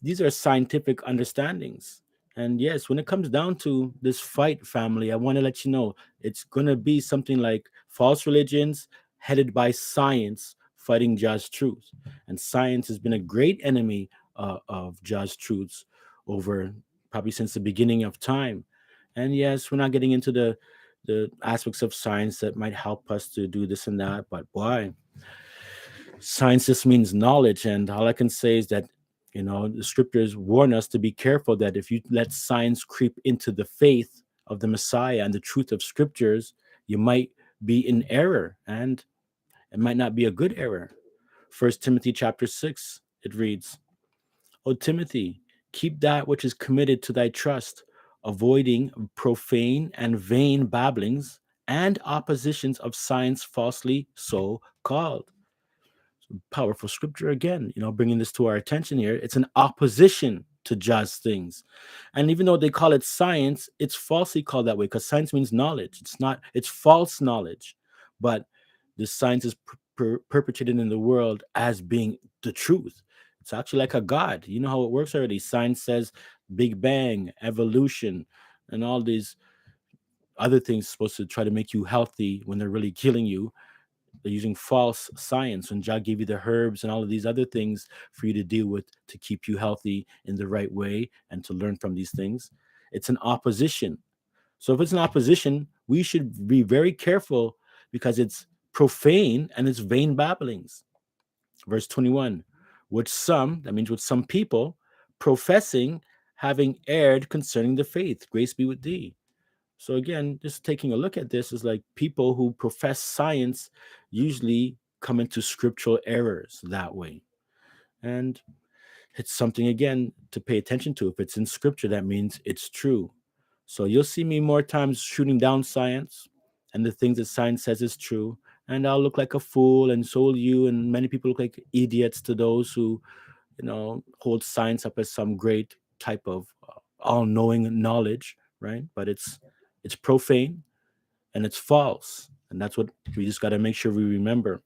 these are scientific understandings. And yes, when it comes down to this fight, family, I want to let you know it's going to be something like false religions headed by science fighting just truth. And science has been a great enemy of just truths over probably since the beginning of time. And yes, we're not getting into the aspects of science that might help us to do this and that, but boy, science just means knowledge, and all I can say is that the scriptures warn us to be careful that if you let science creep into the faith of the Messiah and the truth of scriptures, you might be in error, and it might not be a good error. First Timothy chapter 6, it reads, O Timothy, keep that which is committed to thy trust, avoiding profane and vain babblings and oppositions of science falsely so called. Powerful scripture again, bringing this to our attention here. It's an opposition to just things. And even though they call it science, it's falsely called that way because science means knowledge. It's not, it's false knowledge. But the science is perpetrated in the world as being the truth. It's actually like a god. You know how it works already. Science says Big Bang, evolution, and all these other things supposed to try to make you healthy when they're really killing you. They're using false science when God gave you the herbs and all of these other things for you to deal with to keep you healthy in the right way and to learn from these things. It's an opposition. So if it's an opposition, we should be very careful because it's profane and it's vain babblings. Verse 21, which some, that means with some people, professing having erred concerning the faith, grace be with thee. So again, just taking a look at this is like people who profess science usually come into scriptural errors that way. And it's something again to pay attention to. If it's in scripture, that means it's true. So you'll see me more times shooting down science and the things that science says is true. And I'll look like a fool, and so will you. And many people look like idiots to those who, hold science up as some great type of all-knowing knowledge, right? But it's profane and it's false, and that's what we just got to make sure we remember.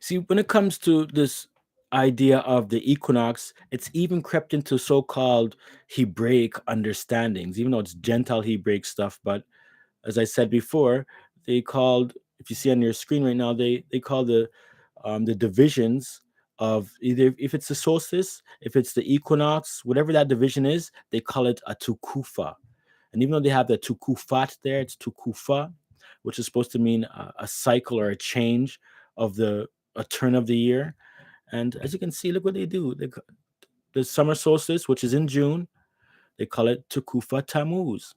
See, when it comes to this idea of the equinox, it's even crept into so-called Hebraic understandings, even though it's Gentile Hebraic stuff. But as I said before, they called, if you see on your screen right now, they call the divisions of either, if it's the solstice, if it's the equinox, whatever that division is, they call it a tukufa. And even though they have the tukufat there, it's tukufa, which is supposed to mean a cycle or a change of a turn of the year. And as you can see, look what they do. The summer solstice, which is in June, they call it tukufa Tammuz.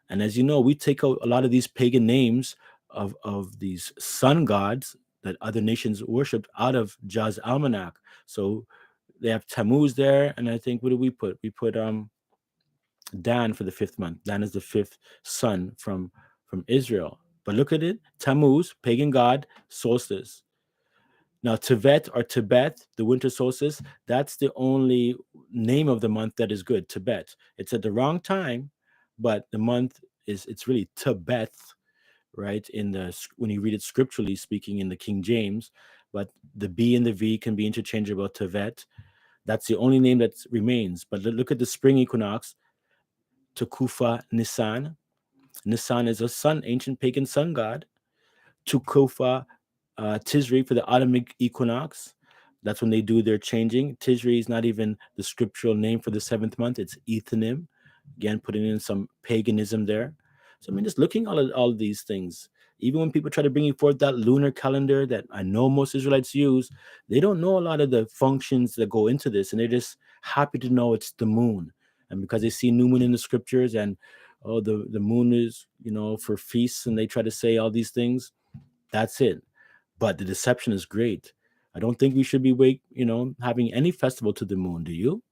And as you know, we take a lot of these pagan names of these sun gods that other nations worshipped out of Jah's almanac. So they have Tammuz there, and I think, what do we put? We put Dan for the fifth month. Dan is the fifth son from Israel. But look at it: Tammuz, pagan god, solstice. Now Tevet or Tibet, the winter solstice, that's the only name of the month that is good. Tibet. It's at the wrong time, but the month it's really Tibet, right? When you read it scripturally speaking in the King James, but the B and the V can be interchangeable. Tevet, that's the only name that remains. But look at the spring equinox, Tekufa Nisan. Nisan is a ancient pagan sun god. Tukufa Tisri for the autumn equinox. That's when they do their changing. Tisri is not even the scriptural name for the seventh month. It's Ethanim. Again, putting in some paganism there. So I mean, just looking at all of these things. Even when people try to bring you forth that lunar calendar that I know most Israelites use, they don't know a lot of the functions that go into this, and they're just happy to know it's the moon. And because they see new moon in the scriptures, and the moon is for feasts, and they try to say all these things. That's it. But the deception is great. I don't think we should be having any festival to the moon. Do you?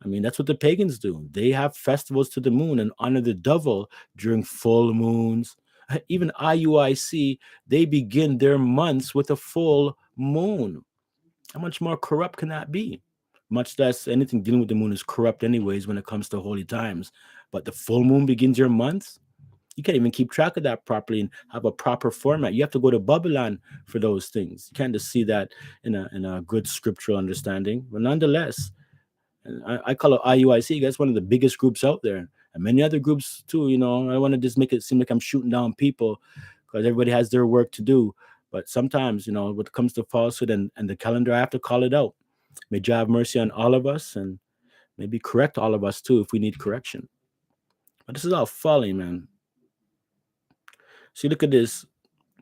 I mean, that's what the pagans do. They have festivals to the moon and honor the devil during full moons. Even IUIC, they begin their months with a full moon. How much more corrupt can that be? Much less anything dealing with the moon is corrupt anyways when it comes to holy times. But the full moon begins your month? You can't even keep track of that properly and have a proper format. You have to go to Babylon for those things. You can't just see that in a good scriptural understanding. But nonetheless, and I call it IUIC. That's one of the biggest groups out there, and many other groups too. I want to just make it seem like I'm shooting down people because everybody has their work to do. But sometimes, when it comes to falsehood and the calendar, I have to call it out. May God have mercy on all of us and maybe correct all of us too if we need correction. But this is all folly, man. So you look at this.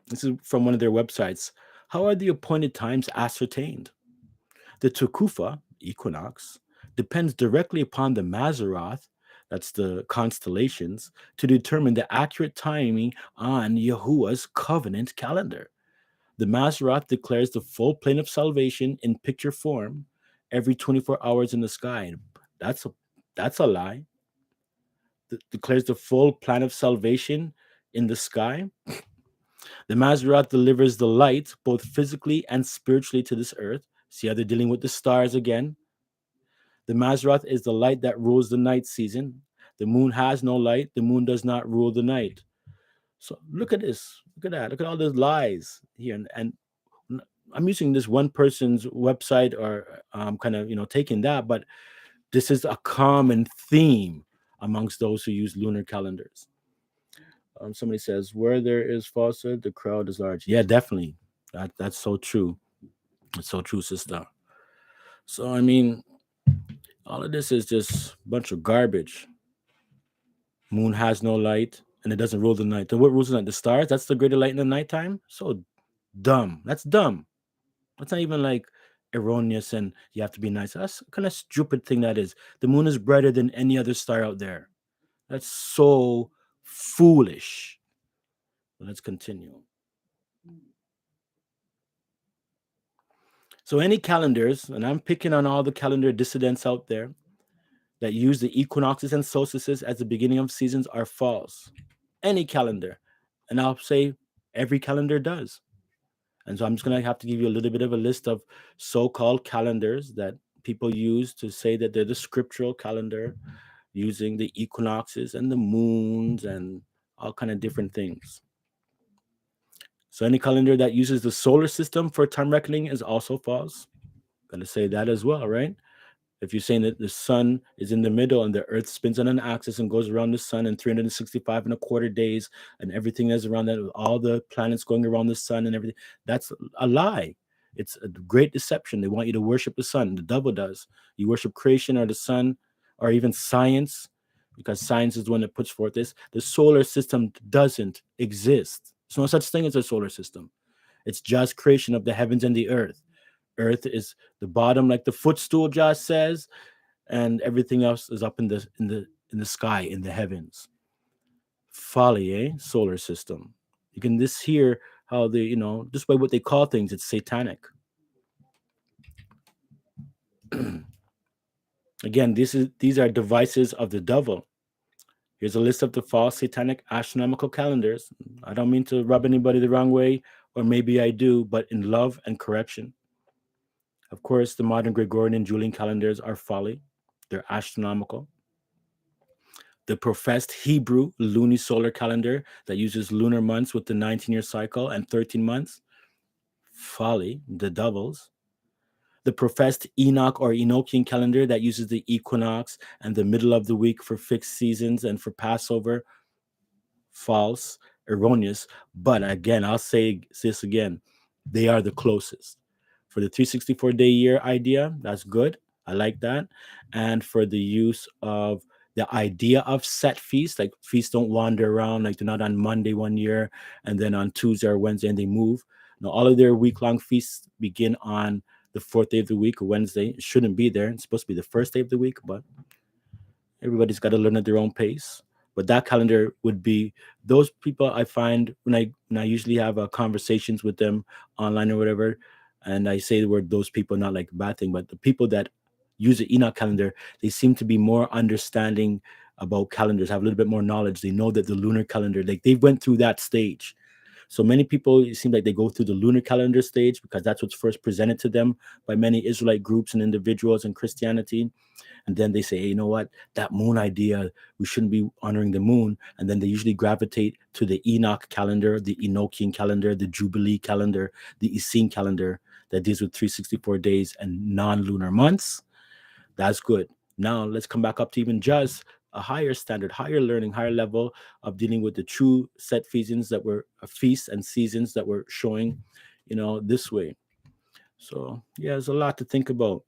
This is from one of their websites. How are the appointed times ascertained? The Tukufa, equinox, depends directly upon the Maserath, that's the constellations, to determine the accurate timing on Yahuwah's covenant calendar. The Maserath declares the full plane of salvation in picture form every 24 hours in the sky. That's a lie. Declares the full plan of salvation in the sky. The Maserath delivers the light both physically and spiritually to this earth. See how they're dealing with the stars again. The Maserath is the light that rules the night season. The moon has no light. The moon does not rule the night. So look at this. Look at that. Look at all those lies here. And I'm using this one person's website or kind of, taking that, but this is a common theme amongst those who use lunar calendars. Somebody says, where there is falsehood, the crowd is large. Yeah, definitely. That's so true. It's so true, sister. So, I mean, all of this is just a bunch of garbage. Moon has no light, and it doesn't rule the night. Then what rules the night? The stars? That's the greater light in the nighttime? So dumb. That's dumb. That's not even like erroneous and you have to be nice. That's kind of stupid thing that is. The moon is brighter than any other star out there. That's so foolish. Let's continue. So any calendars, and I'm picking on all the calendar dissidents out there that use the equinoxes and solstices as the beginning of seasons are false. Any calendar. And I'll say every calendar does. And so I'm just going to have to give you a little bit of a list of so-called calendars that people use to say that they're the scriptural calendar, using the equinoxes and the moons and all kind of different things. So any calendar that uses the solar system for time reckoning is also false. Got to say that as well, right? If you're saying that the sun is in the middle and the earth spins on an axis and goes around the sun in 365 and a quarter days and everything that's around that, all the planets going around the sun and everything, that's a lie. It's a great deception. They want you to worship the sun. The devil does. You worship creation or the sun or even science, because science is the one that puts forth this. The solar system doesn't exist. There's no such thing as a solar system. It's just creation of the heavens and the earth. Earth is the bottom, like the footstool just says, and everything else is up in the sky, in the heavens. Folly, solar system. You can just hear how they, just by what they call things, it's satanic. Again, these are devices of the devil. Here's a list of the false satanic astronomical calendars. I don't mean to rub anybody the wrong way, or maybe I do, but in love and correction. Of course, the modern Gregorian and Julian calendars are folly. They're astronomical. The professed Hebrew lunisolar calendar that uses lunar months with the 19-year cycle and 13 months. Folly, the devils. The professed Enoch or Enochian calendar that uses the equinox and the middle of the week for fixed seasons and for Passover. False, erroneous. But again, I'll say this again, they are the closest. For the 364-day year idea, that's good. I like that. And for the use of the idea of set feasts, like feasts don't wander around, like they're not on Monday one year and then on Tuesday or Wednesday and they move. No, all of their week-long feasts begin on the fourth day of the week or Wednesday. It shouldn't be there. It's supposed to be the first day of the week, but everybody's got to learn at their own pace. But that calendar would be those people I find when I usually have conversations with them online or whatever, and I say the word those people, not like a bad thing, but the people that use the Enoch calendar, they seem to be more understanding about calendars, have a little bit more knowledge. They know that the lunar calendar, like they went through that stage. So many people, it seems like they go through the lunar calendar stage because that's what's first presented to them by many Israelite groups and individuals in Christianity. And then they say, hey, you know what, that moon idea, we shouldn't be honoring the moon. And then they usually gravitate to the Enoch calendar, the Enochian calendar, the Jubilee calendar, the Essene calendar that deals with 364 days and non-lunar months. That's good. Now let's come back up to even just a higher standard, higher learning, higher level of dealing with the true set seasons that were feasts and seasons that were showing, this way. So yeah, there's a lot to think about.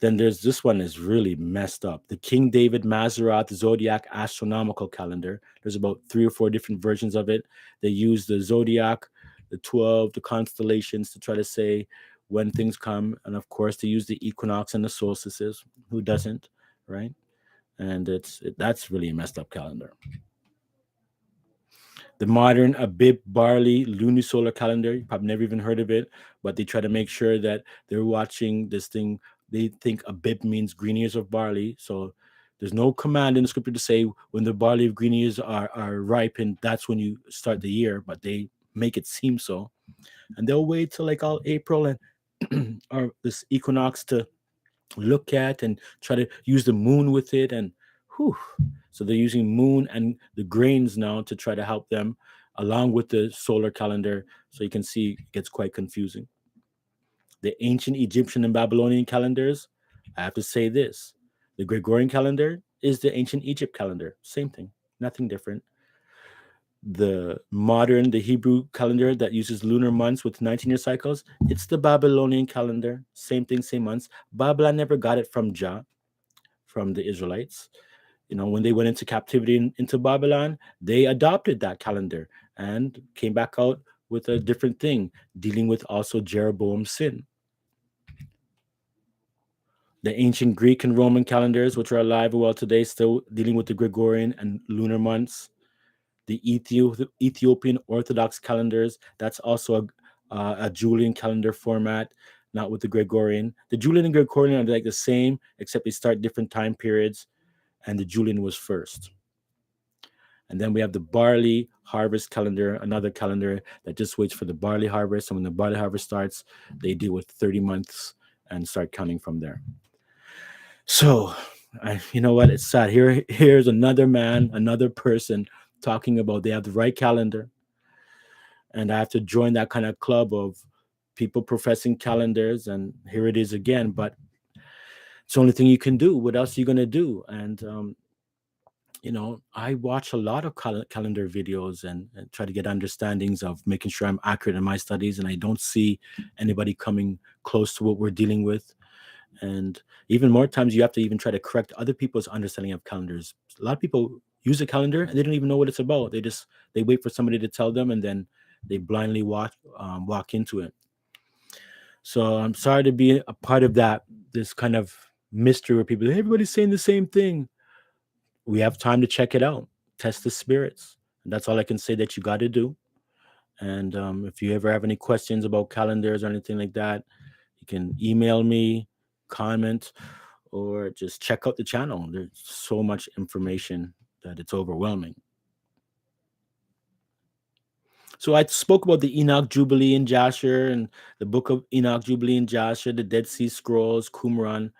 Then there's this one is really messed up. The King David Maserath Zodiac Astronomical Calendar. There's about 3 or 4 different versions of it. They use the Zodiac, the 12, the constellations to try to say when things come. And of course, they use the equinox and the solstices. Who doesn't, right? And that's really a messed up calendar. The modern Abib Barley lunisolar calendar, you probably never even heard of it, but they try to make sure that they're watching this thing. They think Abib means green ears of barley. So there's no command in the scripture to say when the barley of green ears are ripened, that's when you start the year, but they make it seem so. And they'll wait till like all April and or this equinox to look at and try to use the moon with it. And whew, so they're using moon and the grains now to try to help them along with the solar calendar. So you can see it gets quite confusing. The ancient Egyptian and Babylonian calendars, I have to say this. The Gregorian calendar is the ancient Egypt calendar. Same thing, nothing different. The Hebrew calendar that uses lunar months with 19-year cycles, it's the Babylonian calendar. Same thing, same months. Babylon never got it from Jah, from the Israelites. When they went into captivity into Babylon, they adopted that calendar and came back out with a different thing, dealing with also Jeroboam's sin. The ancient Greek and Roman calendars, which are alive and well today, still dealing with the Gregorian and lunar months. The Ethiopian Orthodox calendars, that's also a Julian calendar format, not with the Gregorian. The Julian and Gregorian are like the same, except they start different time periods, and the Julian was first. And then we have the barley harvest calendar, another calendar that just waits for the barley harvest. And when the barley harvest starts, they deal with 30 months and start counting from there. So, you know what? It's sad. Here's another man, another person talking about they have the right calendar. And I have to join that kind of club of people professing calendars. And here it is again. But it's the only thing you can do. What else are you going to do? And I watch a lot of calendar videos and try to get understandings of making sure I'm accurate in my studies. And I don't see anybody coming close to what we're dealing with. And even more times, you have to even try to correct other people's understanding of calendars. A lot of people use a calendar and they don't even know what it's about. They wait for somebody to tell them, and then they blindly walk into it. So I'm sorry to be a part of this kind of mystery where people, everybody's saying the same thing. We have time to check it out, test the spirits. And that's all I can say that you got to do. And if you ever have any questions about calendars or anything like that, you can email me, comment, or just check out the channel. There's so much information that it's overwhelming. So I spoke about the Enoch Jubilee in Jasher and the book of Enoch Jubilee in Jasher, the Dead Sea Scrolls, Qumran,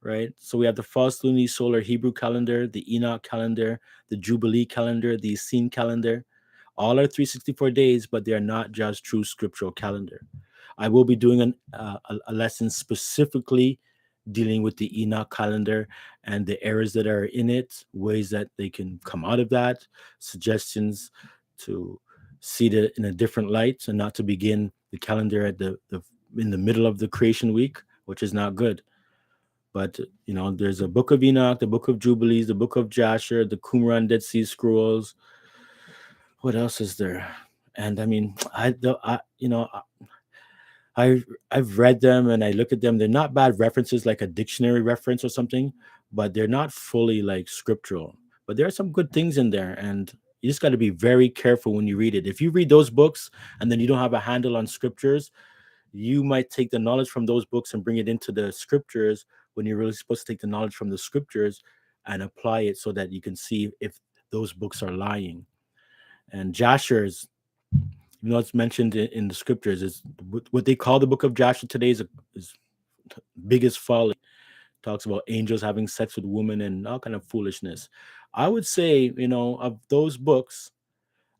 right? So we have the false lunisolar Hebrew calendar, the Enoch calendar, the Jubilee calendar, the Essene calendar. All are 364 days, but they are not just true scriptural calendar. I will be doing a lesson specifically dealing with the Enoch calendar and the errors that are in it, ways that they can come out of that, suggestions to see it in a different light and not to begin the calendar at the in the middle of the creation week, which is not good. But there's a book of Enoch, the book of Jubilees, the book of Jasher, the Qumran Dead Sea Scrolls. What else is there? And I mean, I I've read them and I look at them. They're not bad references, like a dictionary reference or something, but they're not fully like scriptural. But there are some good things in there, and you just got to be very careful when you read it. If you read those books and then you don't have a handle on scriptures, you might take the knowledge from those books and bring it into the scriptures when you're really supposed to take the knowledge from the scriptures and apply it so that you can see if those books are lying. And Jasher's, it's mentioned in the scriptures, is what they call the book of Joshua today is biggest folly. Talks about angels having sex with women and all kind of foolishness. I would say, of those books,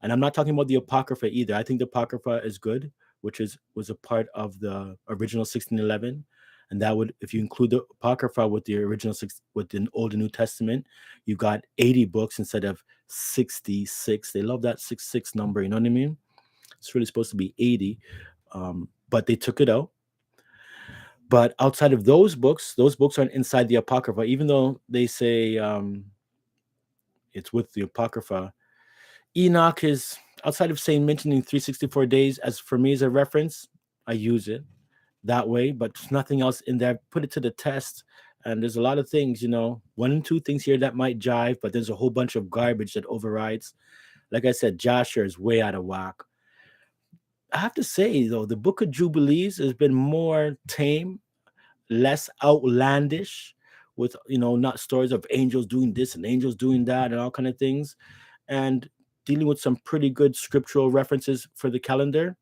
and I'm not talking about the Apocrypha either. I think the Apocrypha is good, which was a part of the original 1611. And that would, if you include the Apocrypha with the original with the Old and New Testament, you got 80 books instead of 66. They love that 66 number, you know what I mean? It's really supposed to be 80, but they took it out. But outside of those books aren't inside the Apocrypha, even though they say it's with the Apocrypha. Enoch is, outside of saying mentioning 364 days as for me as a reference, I use it that way, but there's nothing else in there. Put it to the test, and there's a lot of things, one and two things here that might jive, but there's a whole bunch of garbage that overrides. Like I said, Joshua is way out of whack. I have to say, though, the Book of Jubilees has been more tame, less outlandish, with not stories of angels doing this and angels doing that and all kind of things, and dealing with some pretty good scriptural references for the calendar.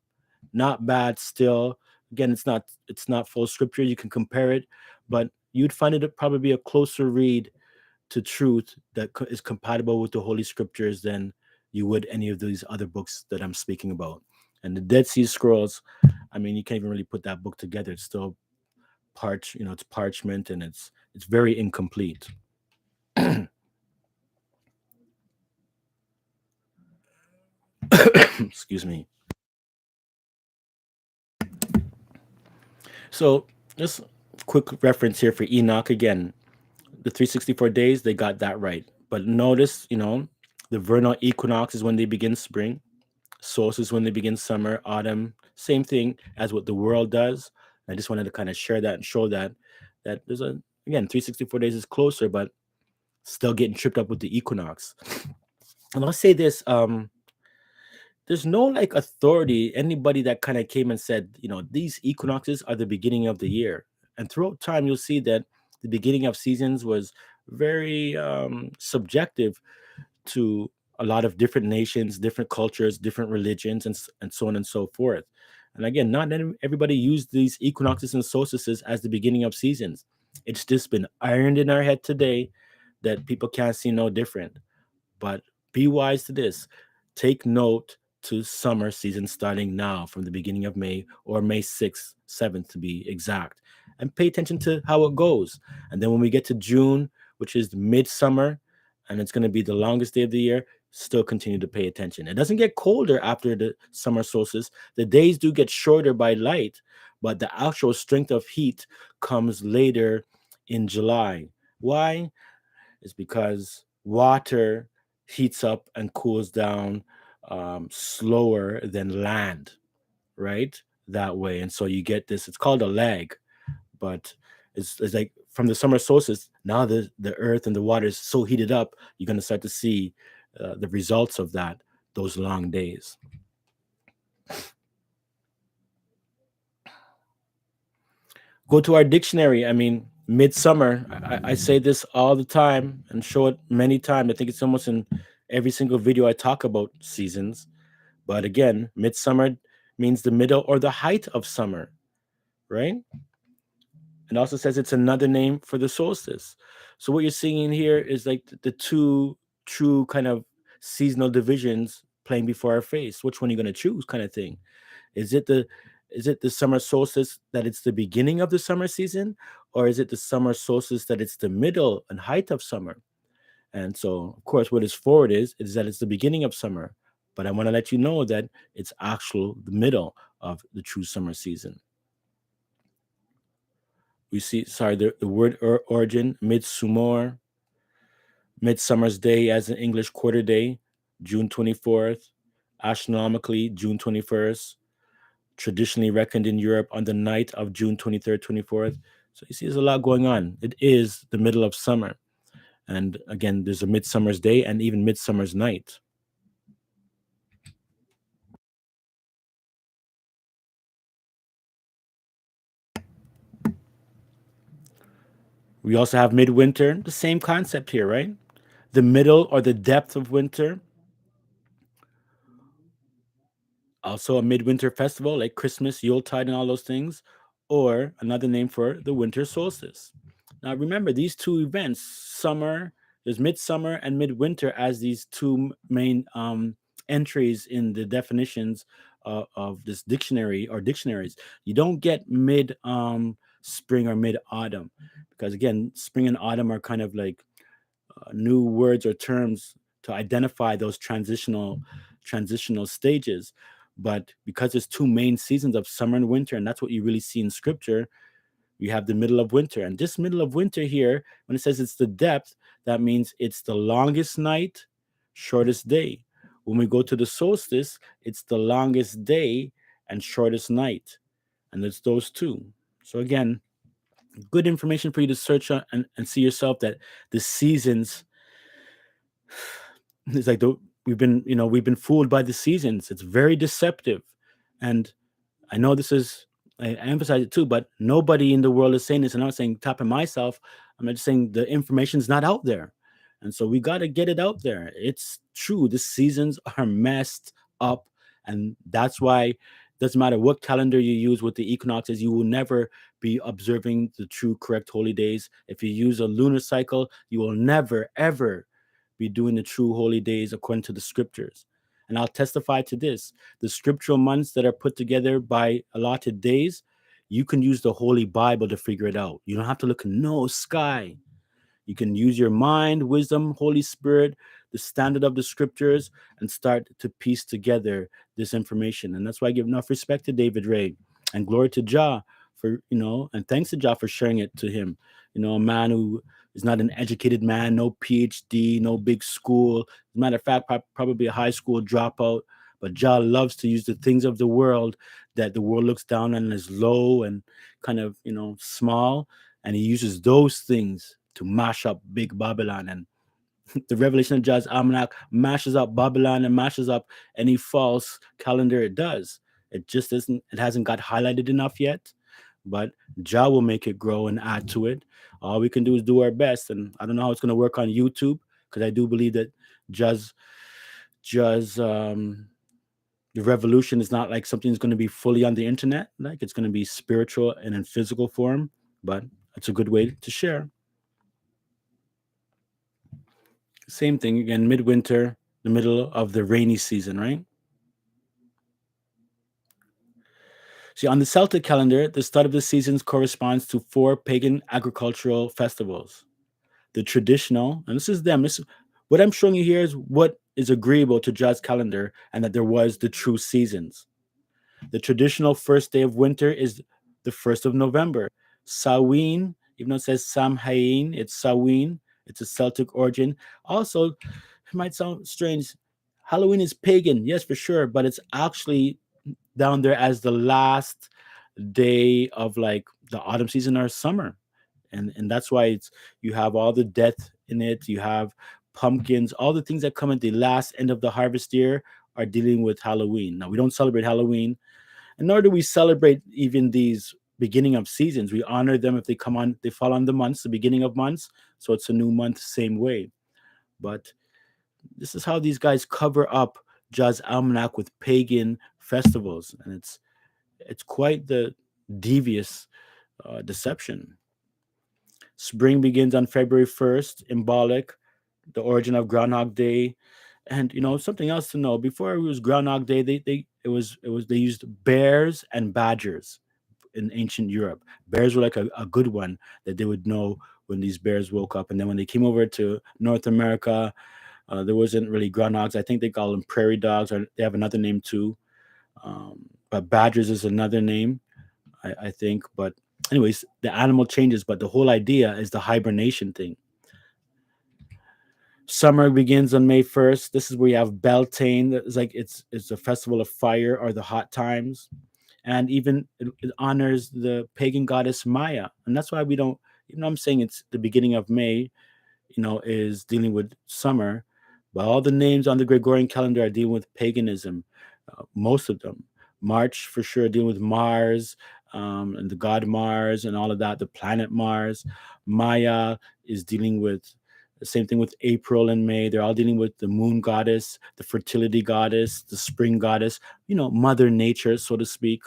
Not bad still. Again, it's not full scripture. You can compare it, but you'd find it probably be a closer read to truth that is compatible with the Holy Scriptures than you would any of these other books that I'm speaking about. And the Dead Sea Scrolls, I mean, you can't even really put that book together. It's still it's parchment, and it's very incomplete. Excuse me. So just quick reference here for Enoch again. The 364 days, they got that right. But notice, the vernal equinox is when they begin spring. Solstice when they begin summer, autumn. Same thing as what the world does. I just wanted to kind of share that and show that there's again 364 days is closer, but still getting tripped up with the equinox. And I'll say this, there's no like authority, anybody that kind of came and said, these equinoxes are the beginning of the year. And throughout time, you'll see that the beginning of seasons was very subjective to a lot of different nations, different cultures, different religions, and so on and so forth. And again, not everybody used these equinoxes and solstices as the beginning of seasons. It's just been ironed in our head today that people can't see no different. But be wise to this. Take note to summer season starting now from the beginning of May, or May 6th, 7th to be exact. And pay attention to how it goes. And then when we get to June, which is midsummer, and it's going to be the longest day of the year, still continue to pay attention. It doesn't get colder after the summer solstice. The days do get shorter by light, but the actual strength of heat comes later in July. Why? It's because water heats up and cools down slower than land, right? That way. And so you get this, it's called a lag, but it's like from the summer solstice, now the earth and the water is so heated up, you're going to start to see the results of that, those long days. Go to our dictionary. I mean, midsummer, I say this all the time and show it many times. I think it's almost in every single video I talk about seasons. But again, midsummer means the middle or the height of summer, right? It also says it's another name for the solstice. So what you're seeing here is like the two true kind of seasonal divisions playing before our face. Which one are you going to choose, kind of thing? Is it the summer solstice that it's the beginning of the summer season, or is it the summer solstice that it's the middle and height of summer? And so, of course, what is forward is that it's the beginning of summer. But I want to let you know that it's actual the middle of the true summer season. We see, sorry, the word origin, midsummer, midsummer's day as an English quarter day, June 24th, astronomically, June 21st, traditionally reckoned in Europe on the night of June 23rd, 24th. So you see, there's a lot going on. It is the middle of summer. And again, there's a midsummer's day and even midsummer's night. We also have midwinter, the same concept here, right? The middle or the depth of winter. Also a midwinter festival like Christmas, Yuletide, and all those things, or another name for the winter solstice. Now remember these two events, summer, there's midsummer and midwinter as these two main entries in the definitions of this dictionary or dictionaries. You don't get mid spring or mid autumn because again, spring and autumn are kind of like new words or terms to identify those transitional stages. But because there's two main seasons of summer and winter, and that's what you really see in scripture, we have the middle of winter. And this middle of winter here, when it says it's the depth, that means it's the longest night, shortest day. When we go to the solstice, it's the longest day and shortest night. And it's those two. So again, good information for you to search on and see yourself that the seasons, it's like we've been fooled by the seasons. It's very deceptive. And I know this is, I emphasize it too, but nobody in the world is saying this. And I'm not saying tapping myself. I'm just saying the information's not out there. And so we got to get it out there. It's true. The seasons are messed up. And that's why it doesn't matter what calendar you use with the equinoxes, you will never be observing the true correct holy days. If you use a lunar cycle, you will never, ever be doing the true holy days according to the scriptures. And I'll testify to this. The scriptural months that are put together by allotted days, you can use the Holy Bible to figure it out. You don't have to look in no sky. You can use your mind, wisdom, Holy Spirit, the standard of the scriptures, and start to piece together this information. And that's why I give enough respect to David Ray and glory to Jah for, and thanks to Jah for sharing it to him. A man who is not an educated man, no PhD, no big school. As a matter of fact, probably a high school dropout. But Jah loves to use the things of the world that the world looks down on as low and kind of, small. And he uses those things to mash up big Babylon. And the revelation of Jah's almanac mashes up Babylon and mashes up any false calendar it does. It just isn't, it hasn't got highlighted enough yet, but Jah will make it grow and add to it. All we can do is do our best. And I don't know how it's going to work on YouTube because I do believe that Jah's the revolution is not like something that's going to be fully on the internet. Like it's going to be spiritual and in physical form, but it's a good way to share. Same thing again, midwinter, the middle of the rainy season, right? See, on the Celtic calendar, the start of the seasons corresponds to four pagan agricultural festivals. The traditional, and this is them. What I'm showing you here is what is agreeable to Jah's calendar, and that there was the true seasons. The traditional first day of winter is the 1st of November. Samhain, even though it says Samhain, it's Samhain. It's a Celtic origin. Also, it might sound strange. Halloween is pagan, yes, for sure, but it's actually down there as the last day of like the autumn season or summer. And that's why it's you have all the death in it. You have pumpkins, all the things that come at the last end of the harvest year are dealing with Halloween. Now we don't celebrate Halloween, and nor do we celebrate even these beginning of seasons. We honor them if they fall on the months, the beginning of months. So it's a new month, same way. But this is how these guys cover up Jah's almanac with pagan festivals, and it's quite the devious deception. Spring begins on February 1st, symbolic, the origin of Groundhog Day. And something else to know, before it was Groundhog Day, they used bears and badgers in ancient Europe. Bears were like a good one that they would know when these bears woke up. And then when they came over to North America, there wasn't really groundhogs. I think they call them prairie dogs, or they have another name too. But badgers is another name, I think. But anyways, the animal changes, but the whole idea is the hibernation thing. Summer begins on May 1st. This is where you have Beltane. It's like it's a festival of fire, or the hot times. And even it honors the pagan goddess Maya. And that's why we don't, I'm saying it's the beginning of May, is dealing with summer, but all the names on the Gregorian calendar are dealing with paganism, most of them. March for sure dealing with Mars, and the god Mars and all of that, the planet Mars. Maya is dealing with the same thing with April and May. They're all dealing with the moon goddess, the fertility goddess, the spring goddess, Mother Nature, so to speak.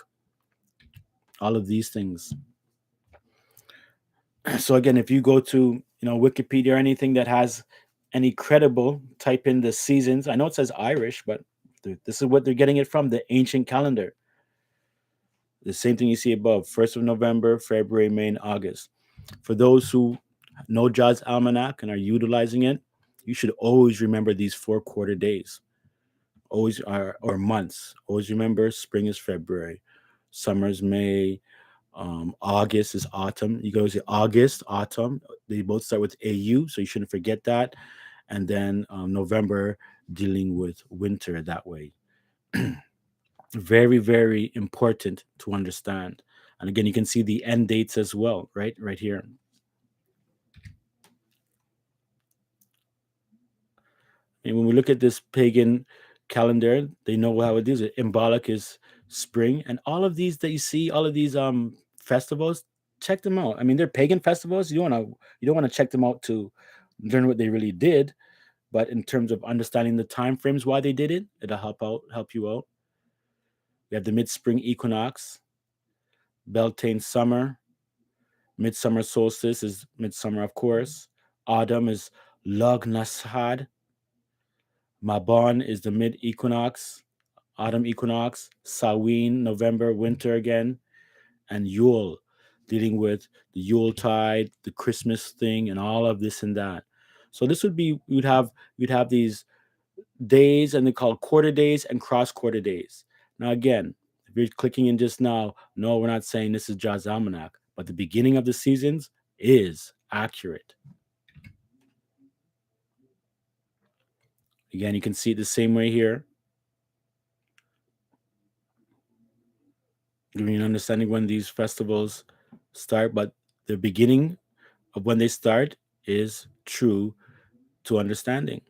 All of these things. So again, if you go to Wikipedia or anything that has any credible, type in the seasons. I know it says Irish, but this is what they're getting it from, the ancient calendar. The same thing you see above: 1st of November, February, May, and August. For those who know Jah's almanac and are utilizing it, you should always remember these 4 quarter days. Always are, or months. Always remember spring is February, summer's May, August is autumn. You go to August, autumn. They both start with AU, so you shouldn't forget that. And then November, dealing with winter that way. Very, very important to understand. And again, you can see the end dates as well, right here. And when we look at this pagan calendar, they know how it is. Symbolic is spring, and all of these that you see, all of these festivals, check them out. I mean, they're pagan festivals. You don't want to check them out to learn what they really did, but in terms of understanding the time frames why they did it, it'll help you out. We have the mid-spring equinox, Beltane summer, midsummer solstice is midsummer, of course. Autumn is Lag Nashad. Mabon is the mid equinox, autumn equinox. Samhain, November, winter again. And Yule, dealing with the Yule tide, the Christmas thing, and all of this and that. So this would be we'd have these days, and they call quarter days and cross quarter days. Now again, if you're clicking in just now, no, we're not saying this is Jah's almanac, but the beginning of the seasons is accurate. Again, you can see it the same way here, giving you an understanding when these festivals start, but the beginning of when they start is true to understanding.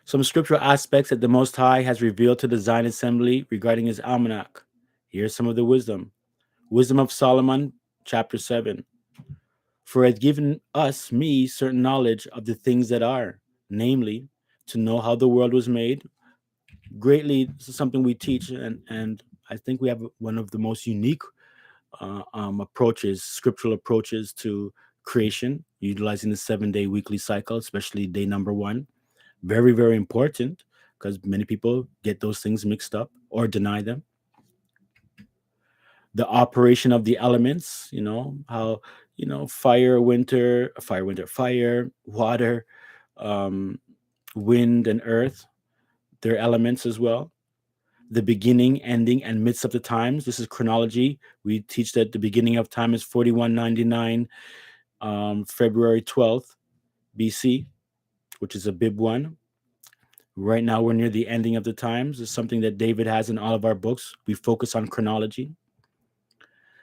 Some scriptural aspects that the Most High has revealed to the Zion assembly regarding his almanac. Here's some of the wisdom. Wisdom of Solomon, chapter 7. For it hath given us, me, certain knowledge of the things that are, namely, to know how the world was made. Greatly, this is something we teach, and I think we have one of the most unique approaches, scriptural approaches to creation, utilizing the 7-day weekly cycle, especially day number 1. Very, very important, because many people get those things mixed up or deny them. The operation of the elements, how, fire, water, um, wind, and earth, they're elements as well. The beginning, ending, and midst of the times. This is chronology. We teach that the beginning of time is 4199, February 12th, BC, which is a Bib 1. Right now, we're near the ending of the times. It's something that David has in all of our books. We focus on chronology.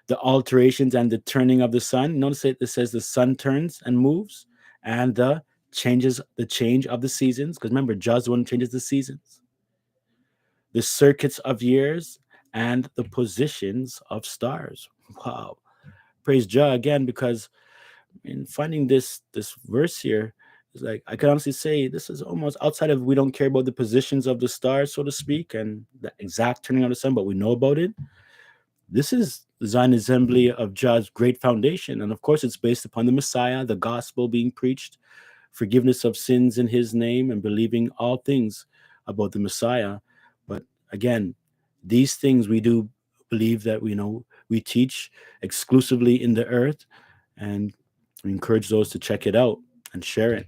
The alterations and the turning of the sun. Notice it says the sun turns and moves, and the change of the seasons. Because remember, Jah's one changes the seasons. The circuits of years and the positions of stars. Wow. Praise Jah again, because in finding this verse here, It's like I could honestly say this is almost outside of, we don't care about the positions of the stars, so to speak, and the exact turning of the sun, but we know about it. This is Zion Assembly of Jah's great foundation. And of course, it's based upon the Messiah, the gospel being preached, forgiveness of sins in his name, and believing all things about the Messiah. But again, these things we do believe that we teach exclusively in the earth, and we encourage those to check it out and share it.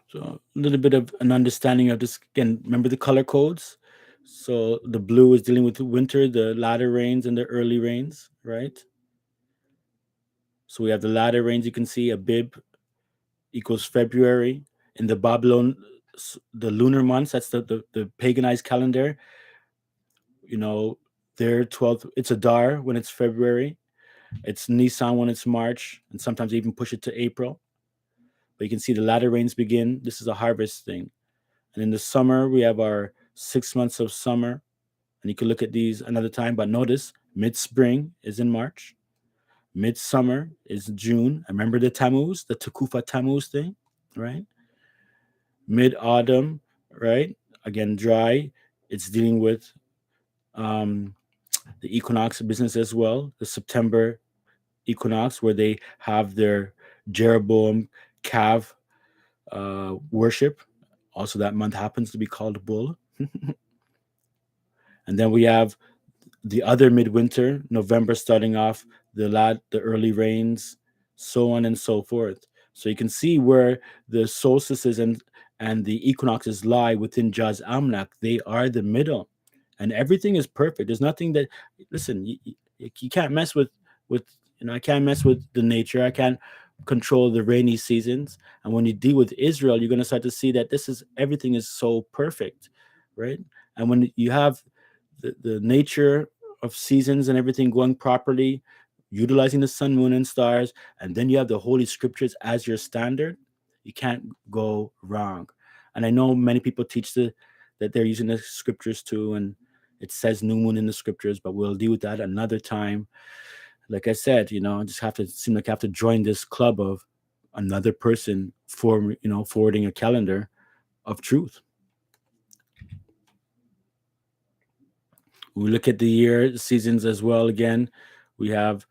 So a little bit of an understanding of this. Again, remember the color codes. So the blue is dealing with the winter, the latter rains, and the early rains, right? So we have the latter rains. You can see a bib equals February. In the Babylon, the lunar months, that's the paganized calendar. Their 12th, it's Adar when it's February. It's Nisan when it's March, and sometimes they even push it to April. But you can see the latter rains begin. This is a harvest thing. And in the summer, we have our 6 months of summer. And you can look at these another time, but notice mid-spring is in March. Midsummer is June. I remember the Tammuz, the Takufa Tammuz thing, right? Mid-autumn, right? Again, dry. It's dealing with the equinox business as well. The September equinox, where they have their Jeroboam calf worship. Also, that month happens to be called Bull. And then we have the other midwinter, November starting off the early rains, so on and so forth. So you can see where the solstices and the equinoxes lie within Jah's almanac. They are the middle, and everything is perfect. There's nothing that, listen, you can't mess with I can't mess with the nature. I can't control the rainy seasons. And when you deal with Israel, you're going to start to see that everything is so perfect, right? And when you have the nature of seasons and everything going properly, utilizing the sun, moon, and stars, and then you have the Holy Scriptures as your standard, you can't go wrong. And I know many people teach that they're using the Scriptures too, and it says new moon in the Scriptures, but we'll deal with that another time. Like I said, I just seem like I have to join this club of another person forwarding a calendar of truth. We look at the year seasons as well. Again, we have,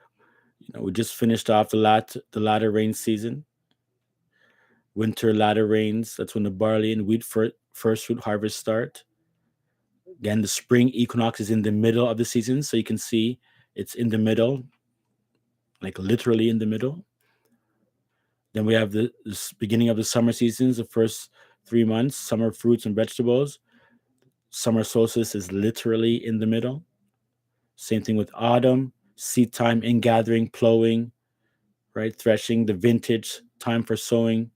we just finished off the latter rain season. Winter latter rains. That's when the barley and wheat first fruit harvest start. Again, the spring equinox is in the middle of the season, so you can see it's in the middle, like literally in the middle. Then we have the beginning of the summer seasons, the first 3 months, summer fruits and vegetables. Summer solstice is literally in the middle. Same thing with autumn, seed time, ingathering, plowing, right? Threshing, the vintage, time for sowing.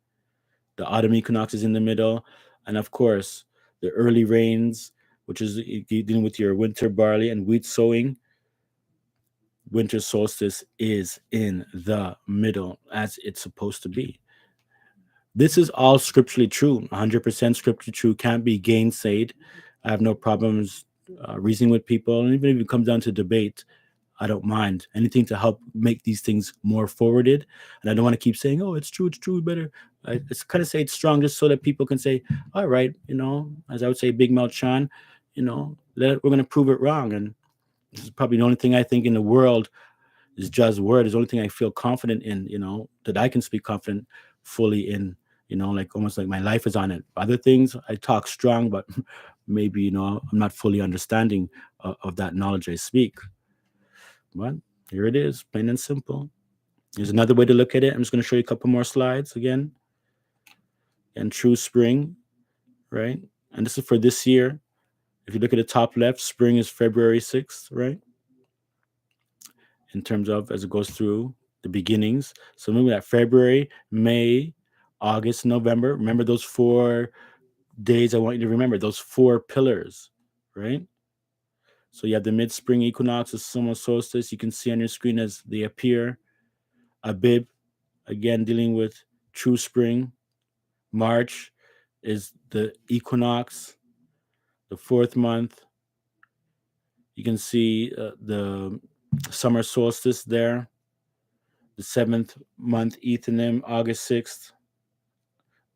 The autumn equinox is in the middle. And of course, the early rains, which is dealing with your winter barley and wheat sowing. Winter solstice is in the middle, as it's supposed to be. This is all scripturally true, 100% scripturally true, can't be gainsaid. I have no problems reasoning with people. And even if it comes down to debate, I don't mind anything to help make these things more forwarded. And I don't want to keep saying, "Oh, it's true, better." It's kind of say it's strong, just so that people can say, "All right, as I would say, Big Mouth Sean, we're going to prove it wrong." And this is probably the only thing I think in the world is Jah's word. Is the only thing I feel confident in. That I can speak confident fully in. Like almost like my life is on it. Other things I talk strong, but maybe I'm not fully understanding of that knowledge I speak. But here it is, plain and simple. Here's another way to look at it. I'm just going to show you a couple more slides again. And true spring, right? And this is for this year. If you look at the top left, spring is February 6th, right? In terms of as it goes through the beginnings. So remember that February, May, August, November. Remember those 4 days I want you to remember, those 4 pillars, right? So you have the mid-spring equinox, the summer solstice. You can see on your screen as they appear. Abib, again, dealing with true spring. March is the equinox, the 4th month. You can see the Summer solstice there, the seventh month Ethanim, August 6th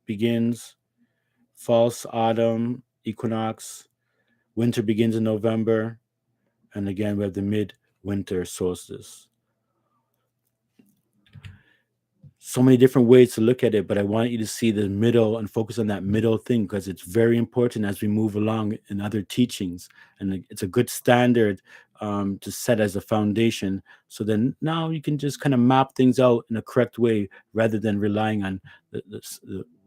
begins. False autumn equinox. Winter begins in November. And again, we have the mid-winter solstice. So many different ways to look at it, but I want you to see the middle and focus on that middle thing because it's very important as we move along in other teachings. And it's a good standard to set as a foundation. So then now you can just kind of map things out in a correct way rather than relying on the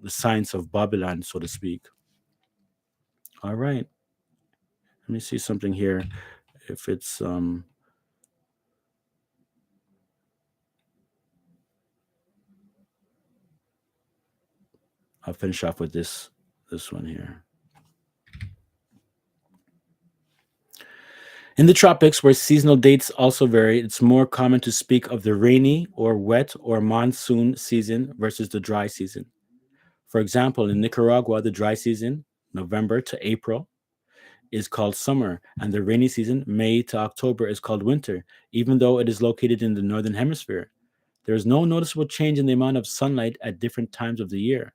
science of Babylon, so to speak. All right. Let me see something here. If it's I'll finish off with this one here. In the tropics, where seasonal dates also vary, it's more common to speak of the rainy or wet or monsoon season versus the dry season. For example, in Nicaragua, the dry season, November to April, is called summer, and the rainy season, May to October, is called winter, even though it is located in the northern hemisphere. There is no noticeable change in the amount of sunlight at different times of the year.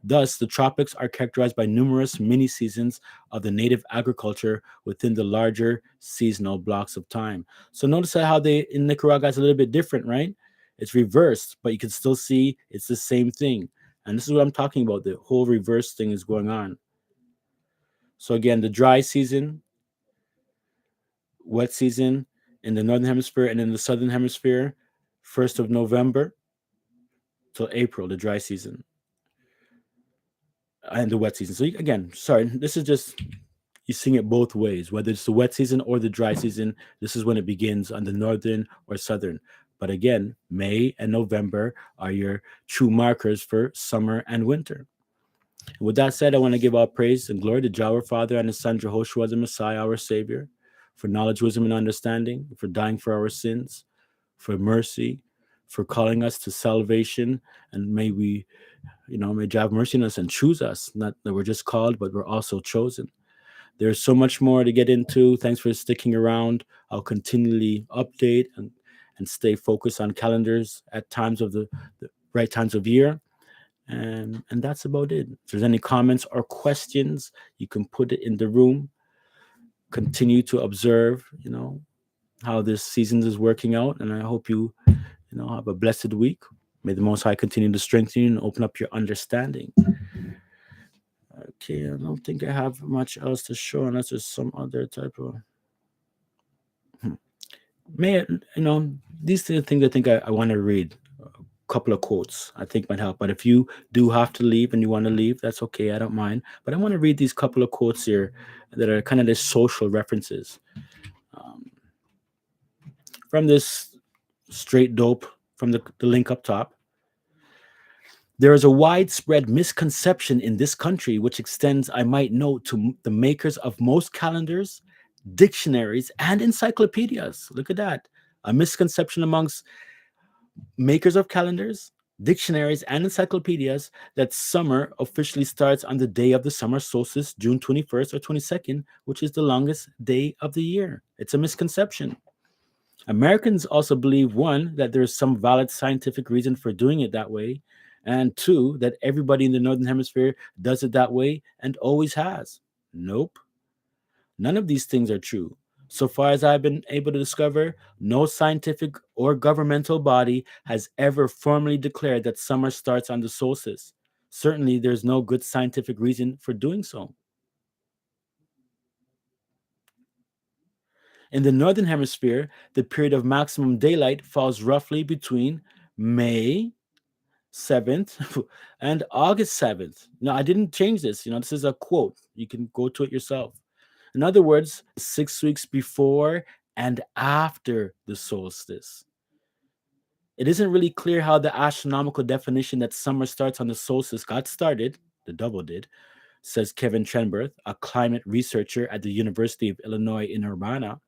Thus, the tropics are characterized by numerous mini seasons of the native agriculture within the larger seasonal blocks of time. So notice how they in Nicaragua is a little bit different, right? It's reversed, but you can still see it's the same thing. And this is what I'm talking about. The whole reverse thing is going on. So again, the dry season, wet season in the northern hemisphere and in the southern hemisphere, 1st of November till April, the dry season and the wet season. So again, sorry, this is just you're seeing it both ways, whether it's the wet season or the dry season. This is when it begins on the northern or southern. But again, May and November are your true markers for summer and winter. And with that said, I want to give all praise and glory to Jah our Father and His Son Jehoshua the Messiah, our Savior, for knowledge, wisdom, and understanding, for dying for our sins, for mercy, for calling us to salvation, and may we, may Jah have mercy on us and choose us. Not that we're just called, but we're also chosen. There's so much more to get into. Thanks for sticking around. I'll continually update and stay focused on calendars at times of the right times of year. And that's about it. If there's any comments or questions, you can put it in the room. Continue to observe, how this season is working out. And I hope you, have a blessed week. May the Most High continue to strengthen you and open up your understanding. Okay, I don't think I have much else to show unless there's some other type of. These are the things I think I want to read. A couple of quotes I think might help. But if you do have to leave and you want to leave, that's okay. I don't mind. But I want to read these couple of quotes here that are kind of the social references from this straight dope from the link up top. There is a widespread misconception in this country, which extends, I might note, to the makers of most calendars, dictionaries, and encyclopedias. Look at that. A misconception amongst makers of calendars, dictionaries, and encyclopedias that summer officially starts on the day of the summer solstice, June 21st or 22nd, which is the longest day of the year. It's a misconception. Americans also believe, one, that there is some valid scientific reason for doing it that way, and two, that everybody in the Northern Hemisphere does it that way and always has. Nope. None of these things are true. So far as I've been able to discover, no scientific or governmental body has ever formally declared that summer starts on the solstice. Certainly, there's no good scientific reason for doing so. In the Northern Hemisphere, the period of maximum daylight falls roughly between May 7th and August 7th. Now, I didn't change this. This is a quote. You can go to it yourself. In other words, 6 weeks before and after the solstice. It isn't really clear how the astronomical definition that summer starts on the solstice got started. The double did, says Kevin Trenberth, a climate researcher at the University of Illinois in Urbana.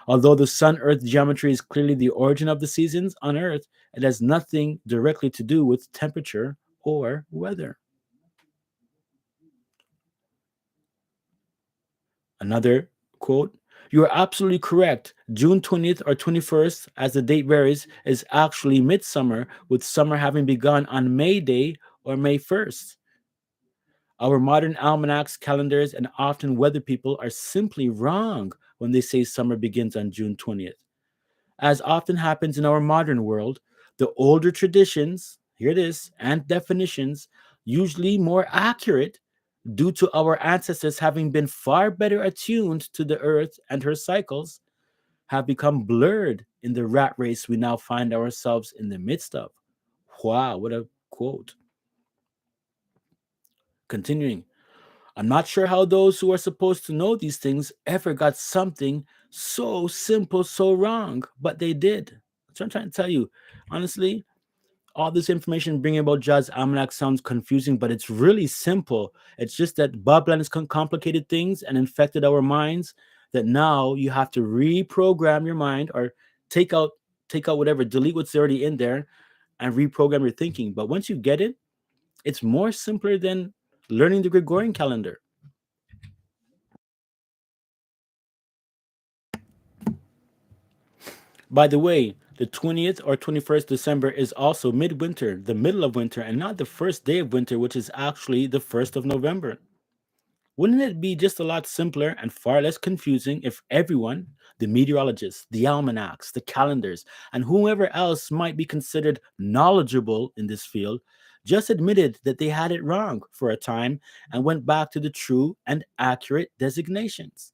Although the sun-Earth geometry is clearly the origin of the seasons on Earth, it has nothing directly to do with temperature or weather. Another quote, You are absolutely correct. June 20th or 21st, as the date varies, is actually midsummer, with summer having begun on May Day or May 1st. Our modern almanacs, calendars, and often weather people are simply wrong when they say summer begins on June 20th. As often happens in our modern world, the older traditions, here it is, and definitions, usually more accurate due to our ancestors having been far better attuned to the earth and her cycles, have become blurred in the rat race we now find ourselves in the midst of. Wow, what a quote. Continuing, I'm not sure how those who are supposed to know these things ever got something so simple so wrong, but they did. That's what I'm trying to tell you. Honestly, all this information bringing about Jazz Almanac sounds confusing, but it's really simple. It's just that Babylon has complicated things and infected our minds. That now you have to reprogram your mind or take out whatever, delete what's already in there, and reprogram your thinking. But once you get it, it's more simpler than learning the Gregorian calendar. By the way, the 20th or 21st December is also midwinter, the middle of winter, and not the first day of winter, which is actually the 1st of November. Wouldn't it be just a lot simpler and far less confusing if everyone, the meteorologists, the almanacs, the calendars, and whoever else might be considered knowledgeable in this field, just admitted that they had it wrong for a time and went back to the true and accurate designations?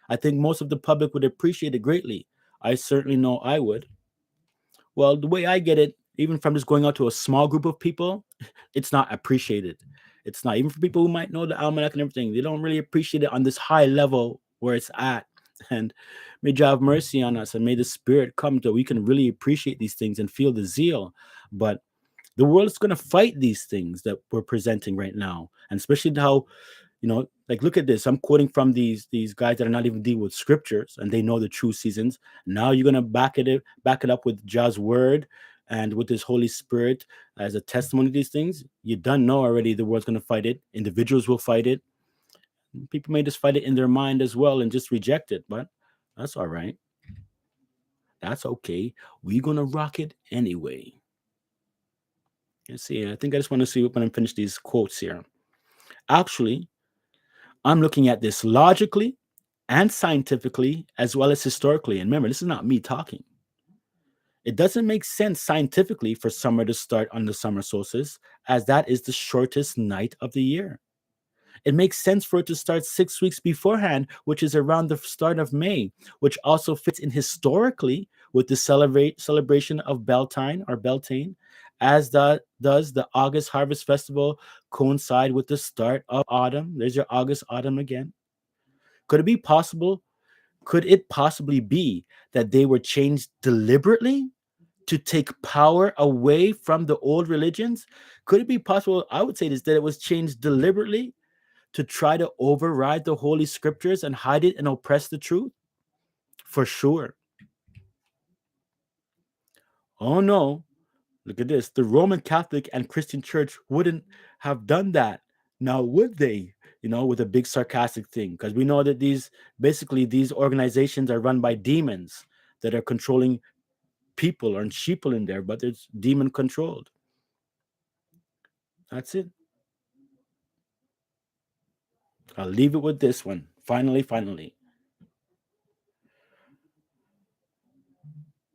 I think most of the public would appreciate it greatly. I certainly know I would. Well, the way I get it, even from just going out to a small group of people, it's not appreciated. It's not, even for people who might know the almanac and everything, they don't really appreciate it on this high level where it's at. And may God have mercy on us, and may the Spirit come to we can really appreciate these things and feel the zeal. But the world is going to fight these things that we're presenting right now, and especially how, like, look at this. I'm quoting from these guys that are not even dealing with scriptures, and they know the true seasons. Now you're gonna back it up with Jah's word and with his Holy Spirit as a testimony of these things. You done know already the world's gonna fight it. Individuals will fight it. People may just fight it in their mind as well and just reject it, but that's all right. That's okay. We're gonna rock it anyway. Let's see. I think I just want to see when I finish these quotes here. Actually, I'm looking at this logically and scientifically as well as historically. And remember, this is not me talking. It doesn't make sense scientifically for summer to start on the summer solstice, as that is the shortest night of the year. It makes sense for it to start 6 weeks beforehand, which is around the start of May, which also fits in historically with the celebration of Beltane or Beltane, as does the August Harvest Festival coincide with the start of autumn. There's your August autumn again. Could it be possible Could it possibly be that they were changed deliberately to take power away from the old religions? Could it be possible? I would say this, that it was changed deliberately to try to override the holy scriptures and hide it and oppress the truth? For sure. Oh no. Look at this. The Roman Catholic and Christian Church wouldn't have done that. Now, would they? With a big sarcastic thing, because we know that these organizations are run by demons that are controlling people or sheeple in there, but it's demon controlled. That's it. I'll leave it with this one. Finally.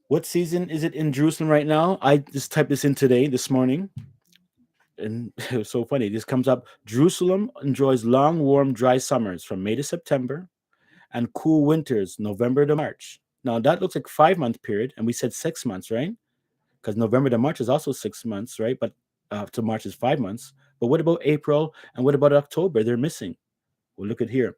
What season is it in Jerusalem right now? I just typed this in today, this morning. And it was so funny. This comes up. Jerusalem enjoys long, warm, dry summers from May to September and cool winters, November to March. Now that looks like 5 month period, and we said 6 months, right? Because November to March is also 6 months, right? But to March is 5 months. But what about April and what about October? They're missing. Well, look at here.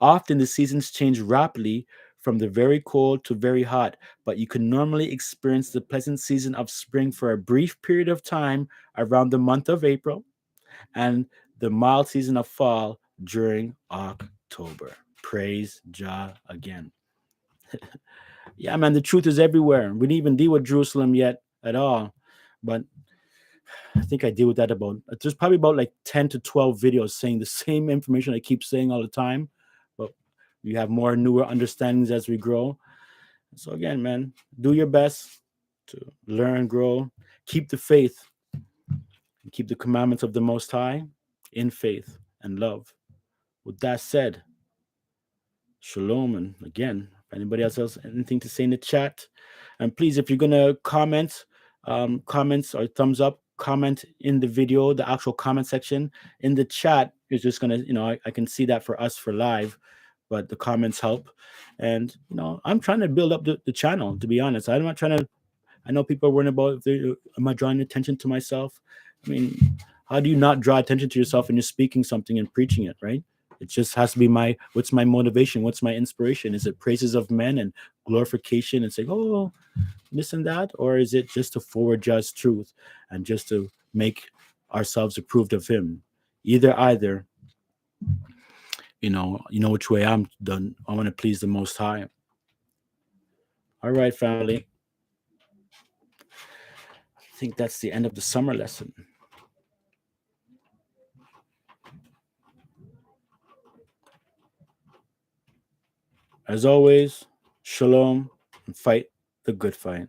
Often the seasons change rapidly from the very cold to very hot, but you can normally experience the pleasant season of spring for a brief period of time around the month of April and the mild season of fall during October. Praise Jah again. Yeah, man, the truth is everywhere. We didn't even deal with Jerusalem yet at all. But I think I deal with that there's probably about like 10 to 12 videos saying the same information I keep saying all the time. But We have more newer understandings as we grow. So again, man, do your best to learn, grow, keep the faith, and keep the commandments of the Most High in faith and love. With that said, shalom. And again, if anybody else has anything to say in the chat, and please, if you're gonna comment, comments or thumbs up, comment in the video, the actual comment section. In the chat is just gonna, I can see that for us for live, but the comments help. And I'm trying to build up the channel. To be honest, I'm not trying to. I know people are worrying about am I drawing attention to myself? I mean, how do you not draw attention to yourself when you're speaking something and preaching it, right? It just has to be what's my motivation? What's my inspiration? Is it praises of men and glorification and saying, oh, this and that? Or is it just to forward just truth and just to make ourselves approved of him? Either, you know which way I'm done. I want to please the Most High. All right, family. I think that's the end of the summer lesson. As always, shalom and fight the good fight.